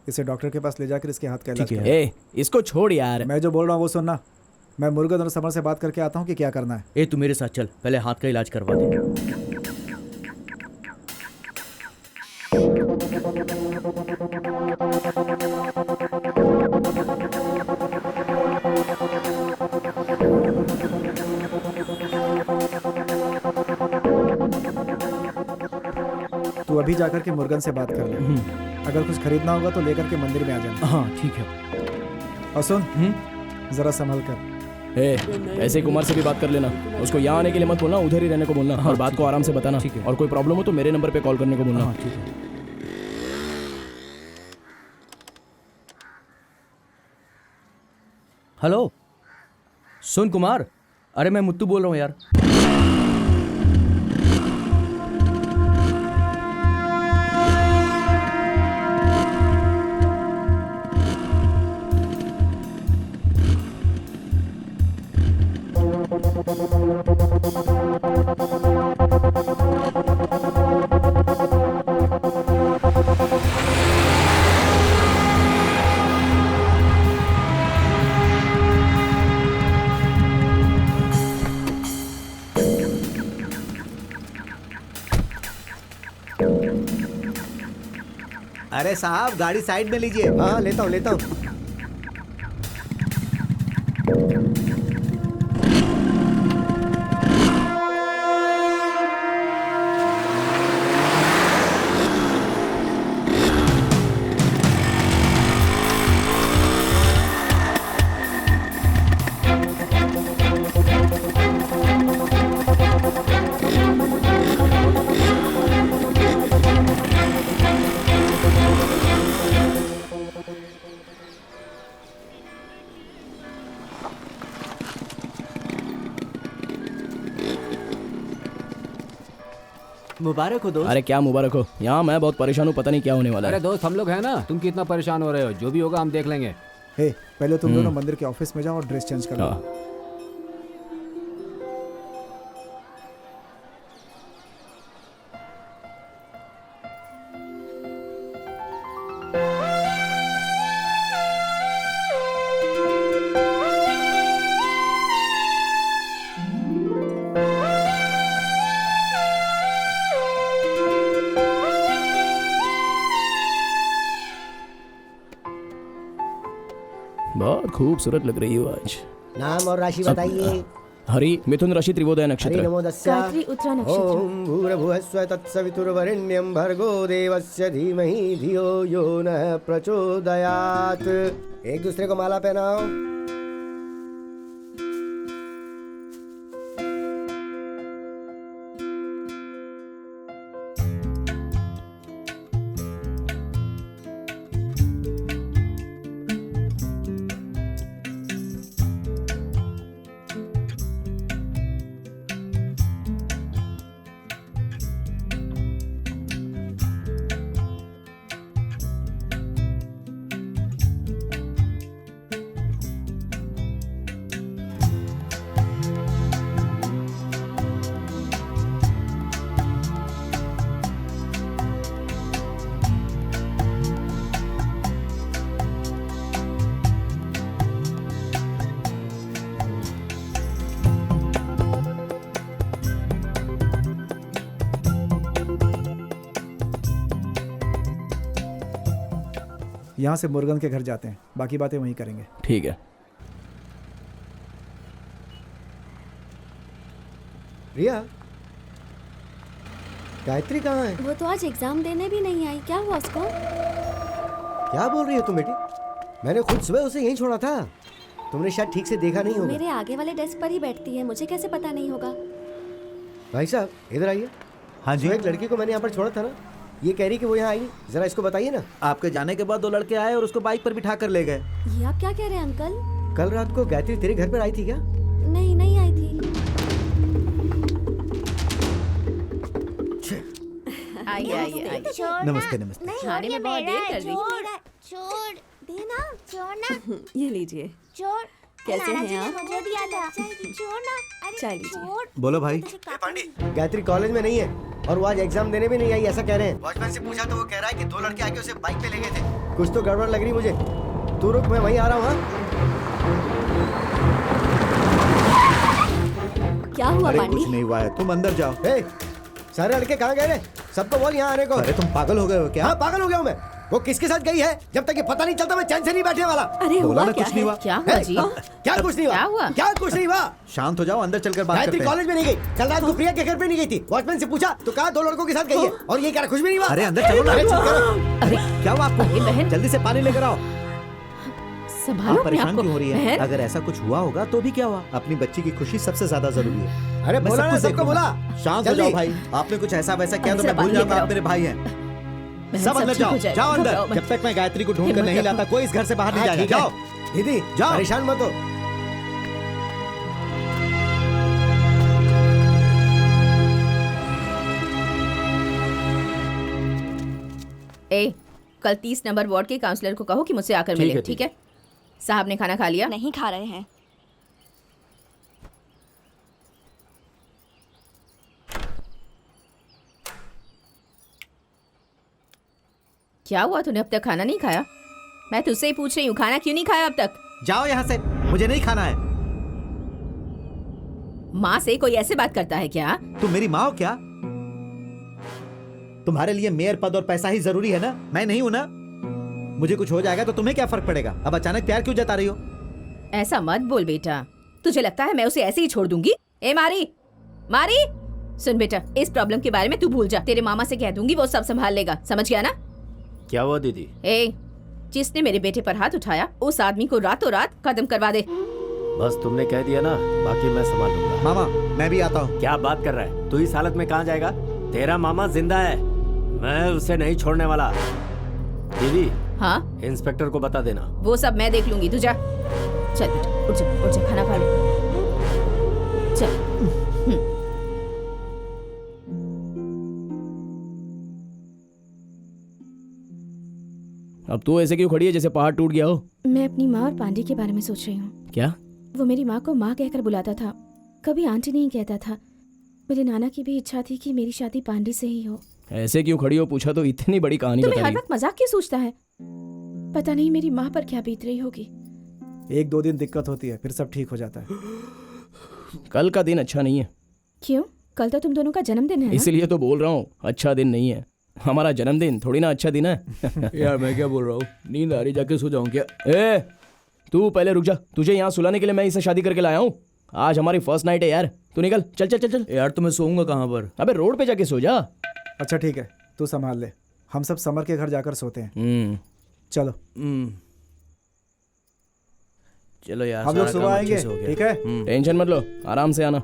इसे डॉक्टर के पास ले जाकर इसके हाथ का इलाज ठीक है। इसको छोड़ यार। मैं जो बोल रहा हूँ वो सुनना। मैं मुर्गन और समर से बात करके आता हूँ कि क्या करना है। तू मेरे साथ चल, पहले हाथ का इलाज करवा दे। तू अभी जाकर के मुर्गन से बात कर ले। अगर कुछ खरीदना होगा तो लेकर के मंदिर में आ जाना। हाँ ठीक है। और सुन, जरा संभल कर। ऐसे कुमार से भी बात कर लेना, उसको यहाँ आने के लिए मत बोलना, उधर ही रहने को बोलना। और बात को आराम से बताना। और कोई प्रॉब्लम हो तो मेरे नंबर पे कॉल करने को बोलना। ठीक है। हेलो सुन कुमार, अरे मैं मुत्तू बोल रहा हूँ यार। अरे साहब गाड़ी साइड में लीजिए। हाँ लेता हूँ लेता हूँ। मुबारक हो दोस्त। अरे क्या मुबारक हो, यहाँ मैं बहुत परेशान हूँ, पता नहीं क्या होने वाला अरे है। दोस्त हम लोग हैं ना, तुम कितना परेशान हो रहे हो, जो भी होगा हम देख लेंगे। हे पहले तुम दोनों मंदिर के ऑफिस में जाओ और ड्रेस चेंज कर लो। बहुत खूबसूरत लग रही हो आज। नाम और राशि बताइए। हरि मिथुन राशि त्रिवोदय हरि नक्षत्र। नमो दस्या। गायत्री उत्तरा नक्षत्र। ओम भूर्भुवस्सुवः तत्सवितुर्वरेण्यं भर्गो देवस्य धीमहि धियो यो नः प्रचोदयात्। एक दूसरे को माला पहनाओ। यहाँ से मुर्गन के घर जाते हैं, बाकी बातें वहीं करेंगे। ठीक है। रिया, गायत्री कहाँ है? वो तो आज एग्जाम देने भी नहीं आई, क्या हुआ उसको? क्या बोल रही हो तुम बेटी? मैंने खुद सुबह उसे यहीं छोड़ा था, तुमने शायद ठीक से देखा नहीं होगा। मेरे आगे वाले डेस्क पर ही बैठती है, मुझे कैसे पता नहीं होगा? भाई साहब इधर आइए। हाँ जी। एक लड़की को मैंने यहाँ पर छोड़ा था ना, ये कह रही कि वो यहाँ आई, जरा इसको बताइए ना। आपके जाने के बाद 2 लड़के आए और उसको बाइक पर बिठा कर ले गए। ये आप क्या कह रहे हैं अंकल? कल रात को गायत्री तेरे घर पर आई थी क्या? नहीं, नहीं आई थी। आइए। नमस्ते नमस्ते। खाने में बहुत देर कर रही। छोड़ देना, छोड़ना। ये लीजिए। छोड़। कैसे हैं आप? मुझे दिया था। छोड़ना। अरे चाय लीजिए। छोड़। बोलो भाई। गायत्री कॉलेज में नहीं है और वो आज एग्जाम देने भी नहीं आई, ऐसा कह रहे हैं। वॉचमैन से पूछा तो वो कह रहा है कि 2 लड़के आके उसे बाइक पे ले गए थे। कुछ तो गड़बड़ लग रही मुझे। तू रुक, मैं वहीं आ रहा हूँ। क्या हुआ अरे पांडी? कुछ नहीं हुआ है, तुम अंदर जाओ। सारे लड़के कहाँ गए रे? सबको बोल यहाँ आने को। अरे तुम पागल हो गए हो क्या? हाँ पागल हो गया हूँ मैं। वो किसके साथ गई है? जब तक ये पता नहीं चलता मैं चैन से नहीं बैठने वाला। अरे बोला हुआ ना क्या कुछ नहीं हुआ। क्या हुआ जी? क्या कुछ नहीं हुआ? क्या हुआ? क्या कुछ नहीं हुआ? शांत हो जाओ, अंदर चलकर बात करते गायत्री हैं। कॉलेज में नहीं गई, कल रात को प्रिया के घर पे नहीं गई थी। वॉचमैन से पूछा तो कहा 2 लड़कों के साथ गई है और ये क्या कुछ भी नहीं हुआ। अरे अंदर चलो ना। अरे चुप करो। अरे क्या हुआ अरे आपको? बहन। जल्दी से पानी लेकर आओ। संभालो आप अपने परेशान आप को। क्यों हो रही है? बहन, अगर ऐसा कुछ हुआ होगा तो भी क्या हुआ? अपनी बच्ची की खुशी सबसे ज्यादा जरूरी है। अरे मैं बोला सब ना, कुछ सबको देखूंगा। बोला। शांत हो जल्दी। जाओ भाई, आपने कुछ ऐसा वैसा किया तो जरा मैं भूल पानी जाऊंगा लेकर आप मेरे भाई हैं। बहन, सब अंदर ठीक हो जाओ, जाएगा। जाओ अंदर। घबराओ मत। जब तक मैं गायत्री को ढूंढ कर हिम्मत नहीं रखो। लाता कोई इस घर से बाहर नहीं हाँ, जाएगा। ठीक है। जाओ दीदी जाओ। परेशान मत हो, ए, कल 30 नंबर वार्ड के काउंसलर को कहो कि मुझसे आकर ठीक मिले, है, ठीक है? साहब ने खाना खा लिया? नहीं खा रहे हैं। क्या हुआ, तूने अब तक खाना नहीं खाया? मैं तुझसे ही पूछ रही हूँ, खाना क्यों नहीं खाया अब तक? जाओ यहाँ से, मुझे नहीं खाना है। माँ से कोई ऐसे बात करता है क्या? तुम मेरी माँ हो क्या? तुम्हारे लिए मेयर पद और पैसा ही जरूरी है ना? मैं नहीं हूं ना? मुझे कुछ हो जाएगा तो तुम्हें क्या फर्क पड़ेगा? अब अचानक प्यार क्यों जता रही हो? ऐसा मत बोल बेटा, तुझे लगता है मैं उसे ऐसे ही छोड़ दूंगी? ए मारी, मारी, सुन बेटा, इस प्रॉब्लम के बारे में तू भूल जा। तेरे मामा से कह दूंगी, वो सब संभाल लेगा, समझ गया ना? क्या हुआ दीदी? ए, जिसने मेरे बेटे पर हाथ उठाया उस आदमी को रातों रात खत्म करवा दे। बस तुमने कह दिया ना, बाकी मैं संभाल लूंगा। मामा, मैं भी आता हूँ। क्या बात कर रहा है तू? इस हालत में कहाँ जाएगा? तेरा मामा जिंदा है, मैं उसे नहीं छोड़ने वाला। दीदी, हाँ, इंस्पेक्टर को बता देना। वो सब मैं देख लूंगी, तू जा। चल बेटा, उठ जा, उठ जा, खाना खा ले, चल। अब तू ऐसे क्यों खड़ी है जैसे पहाड़ टूट गया हो? मैं अपनी माँ और पांडे के बारे में सोच रही हूँ। क्या? वो मेरी माँ को माँ कहकर बुलाता था, कभी आंटी नहीं कहता था। मेरे नाना की भी इच्छा थी कि मेरी शादी पांडे से ही हो। ऐसे क्यों खड़ी हो पूछा तो इतनी बड़ी कहानी तुम्हें बता हर रही। वक्त मजाक क्यों सोचता है? पता नहीं मेरी माँ पर क्या बीत रही होगी। 1-2 दिन दिक्कत होती है, फिर सब ठीक हो जाता है। कल का दिन अच्छा नहीं है। क्यों? कल तो तुम दोनों का जन्मदिन है ना? इसीलिए तो बोल रहा हूँ, अच्छा दिन नहीं है। हमारा जन्मदिन थोड़ी ना अच्छा दिन है। यार मैं क्या बोल रहा हूँ, नींद आ रही, जाके सो जाऊँ क्या? ए, तू पहले रुक जा, तुझे यहाँ सुलाने के लिए मैं इसे शादी करके लाया हूँ। आज हमारी फर्स्ट नाइट है यार, तू निकल, चल चल चल चल। यार तो मैं सोऊंगा कहाँ पर? अबे रोड पे जाके सो जा। अच्छा ठीक है, तू संभाल ले, हम सब समर के घर जाकर सोते हैं। चलो। चलो यार, हम लोग सारा सुबह काम आएंगे, अच्छे से हो गया। ठीक है? टेंशन मत लो, आराम से आना।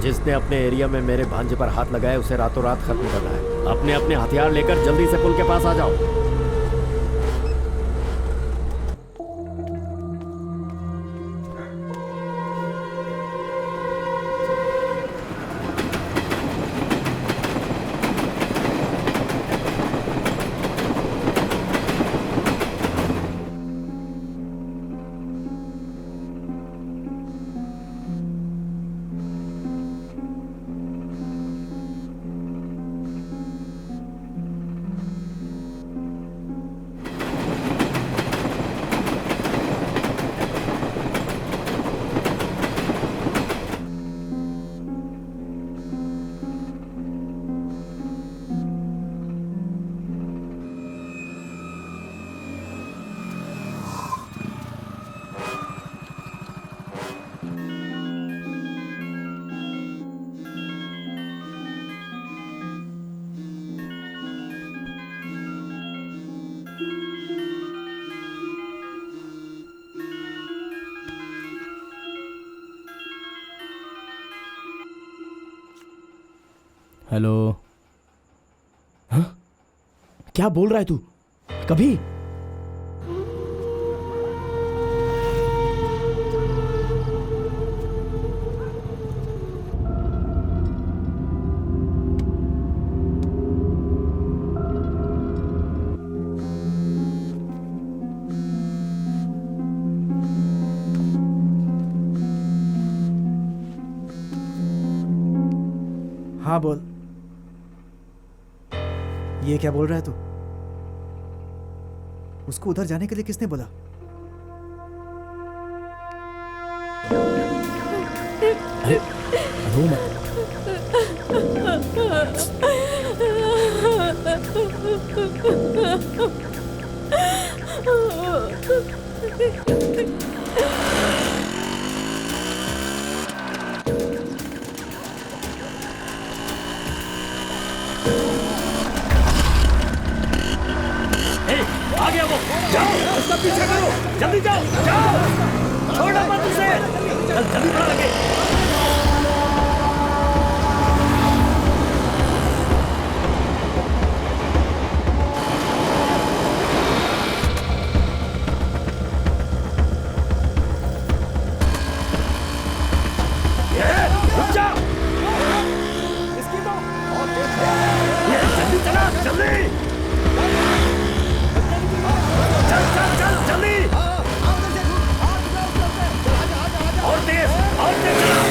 जिसने अपने एरिया में मेरे भांजे पर हाथ लगाया उसे रातों रात खत्म करना है। अपने अपने हथियार लेकर जल्दी से पुल के पास आ जाओ। हेलो। हाँ? क्या बोल रहा है तू? कभी? हाँ बोल। ये क्या बोल रहा है तू? उसको उधर जाने के लिए किसने बोला? अरे रो मत। जाओ, उसका पीछा करो, जल्दी जाओ, जाओ, छोड़ो मत उसे, चल जल्दी बढ़ा लगे। रुक जा, जल्दी चला, जल्दी चल चल चल जल्दी, और तेज चला।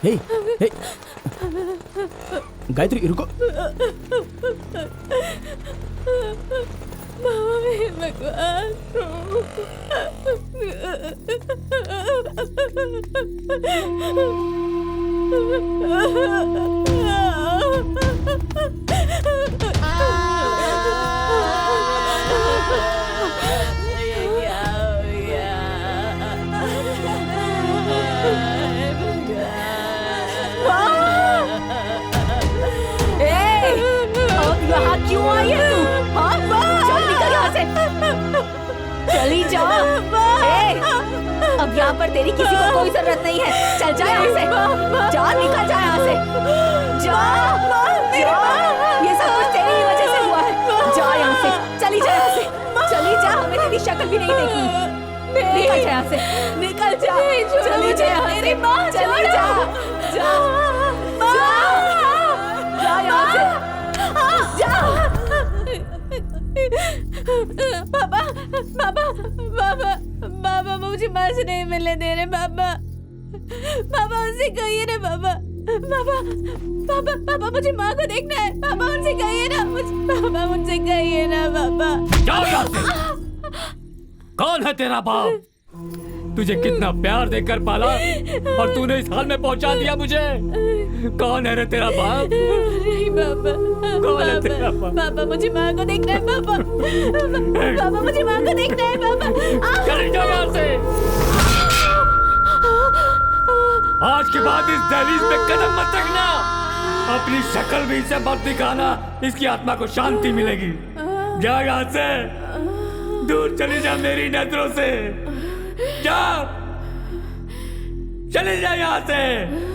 हे हे गायत्री रुको। यहाँ क्यों आई है तू? हाँ? चल निकल यहाँ से। चली जा। अब यहाँ पर तेरी किसी को कोई जरूरत नहीं है। चल जा यहाँ से। जा, निकल जा यहाँ से। जा, ये सब कुछ तेरी ही वजह से हुआ है। जा यहाँ से। चली जा यहाँ से। चली जा, हमें तेरी शक्ल भी नहीं देखनी। निकल जा यहाँ से। निकल जा। चली जा यहाँ से। चली जा। जा यहाँ से। पापा पापा पापा पापा मुझे माँ से नहीं मिलने दे रहे। पापा पापा उनसे कहिए ना। पापा पापा पापा पापा मुझे माँ को देखना है। पापा उनसे कहिए ना। पापा मुझसे कहिए ना। पापा जाओ यहाँ से। कौन है तेरा बाप? तुझे कितना प्यार देकर पाला और तूने इस हाल में पहुंचा दिया मुझे। कौन है रे तेरा बाप? नहीं पापा। कौन है तेरा बाप? पापा मुझे माँ को देखना है पापा। पापा मुझे माँ को देखना है पापा। चले जाओ यहाँ से। आज के बाद इस दहलीज पे कदम मत रखना। अपनी शक्ल भी इसे मत दिखाना, इसकी आत्मा को शांति मिलेगी। जा यहाँ से, दूर चली जा मेरी नजरों से। जा, चले जा यहाँ से।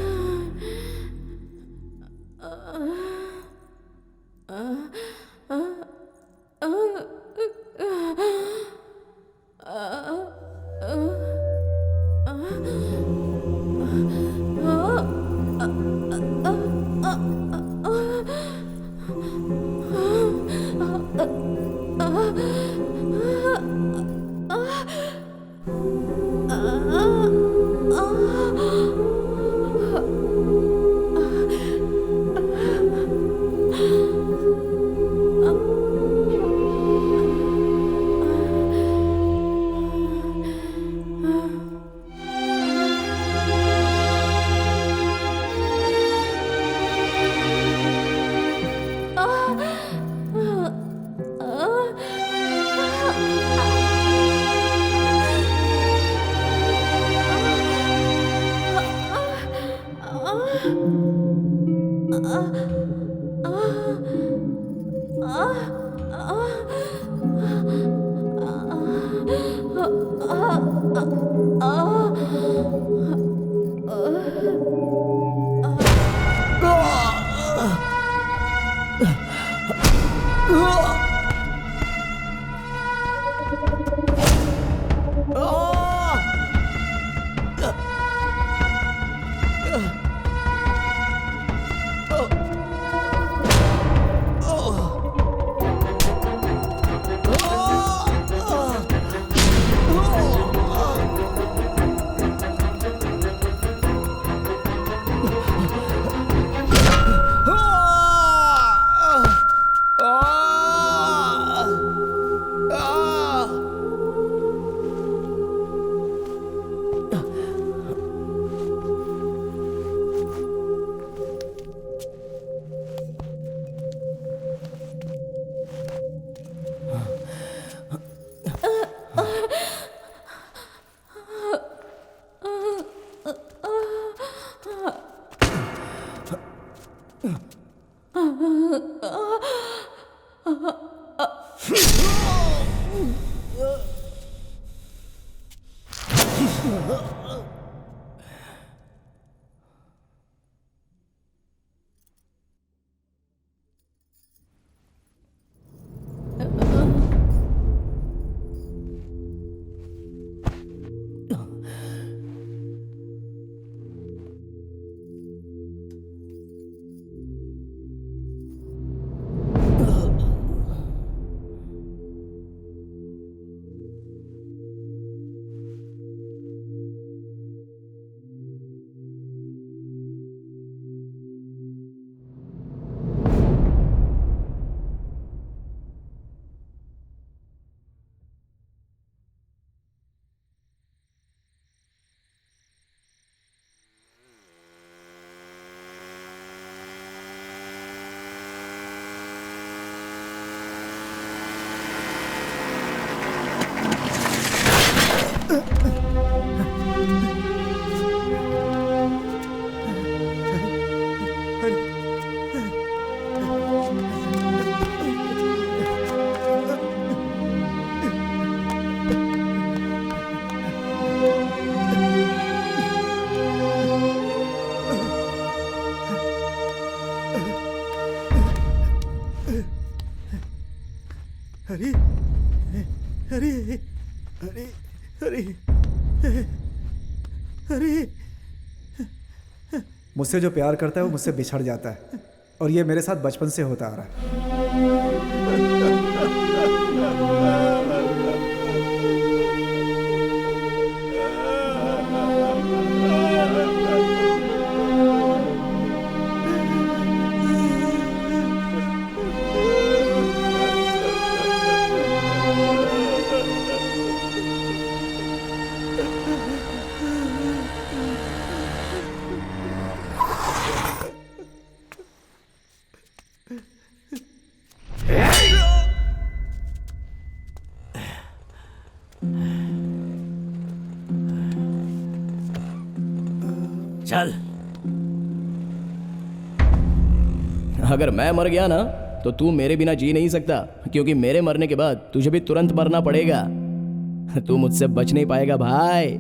अरे अरे अरे अरे अरे मुझसे जो प्यार करता है वो मुझसे बिछड़ जाता है और ये मेरे साथ बचपन से होता आ रहा है। चल। अगर मैं मर गया ना तो तू मेरे बिना जी नहीं सकता, क्योंकि मेरे मरने के बाद तुझे भी तुरंत मरना पड़ेगा। तू मुझसे बच नहीं पाएगा भाई।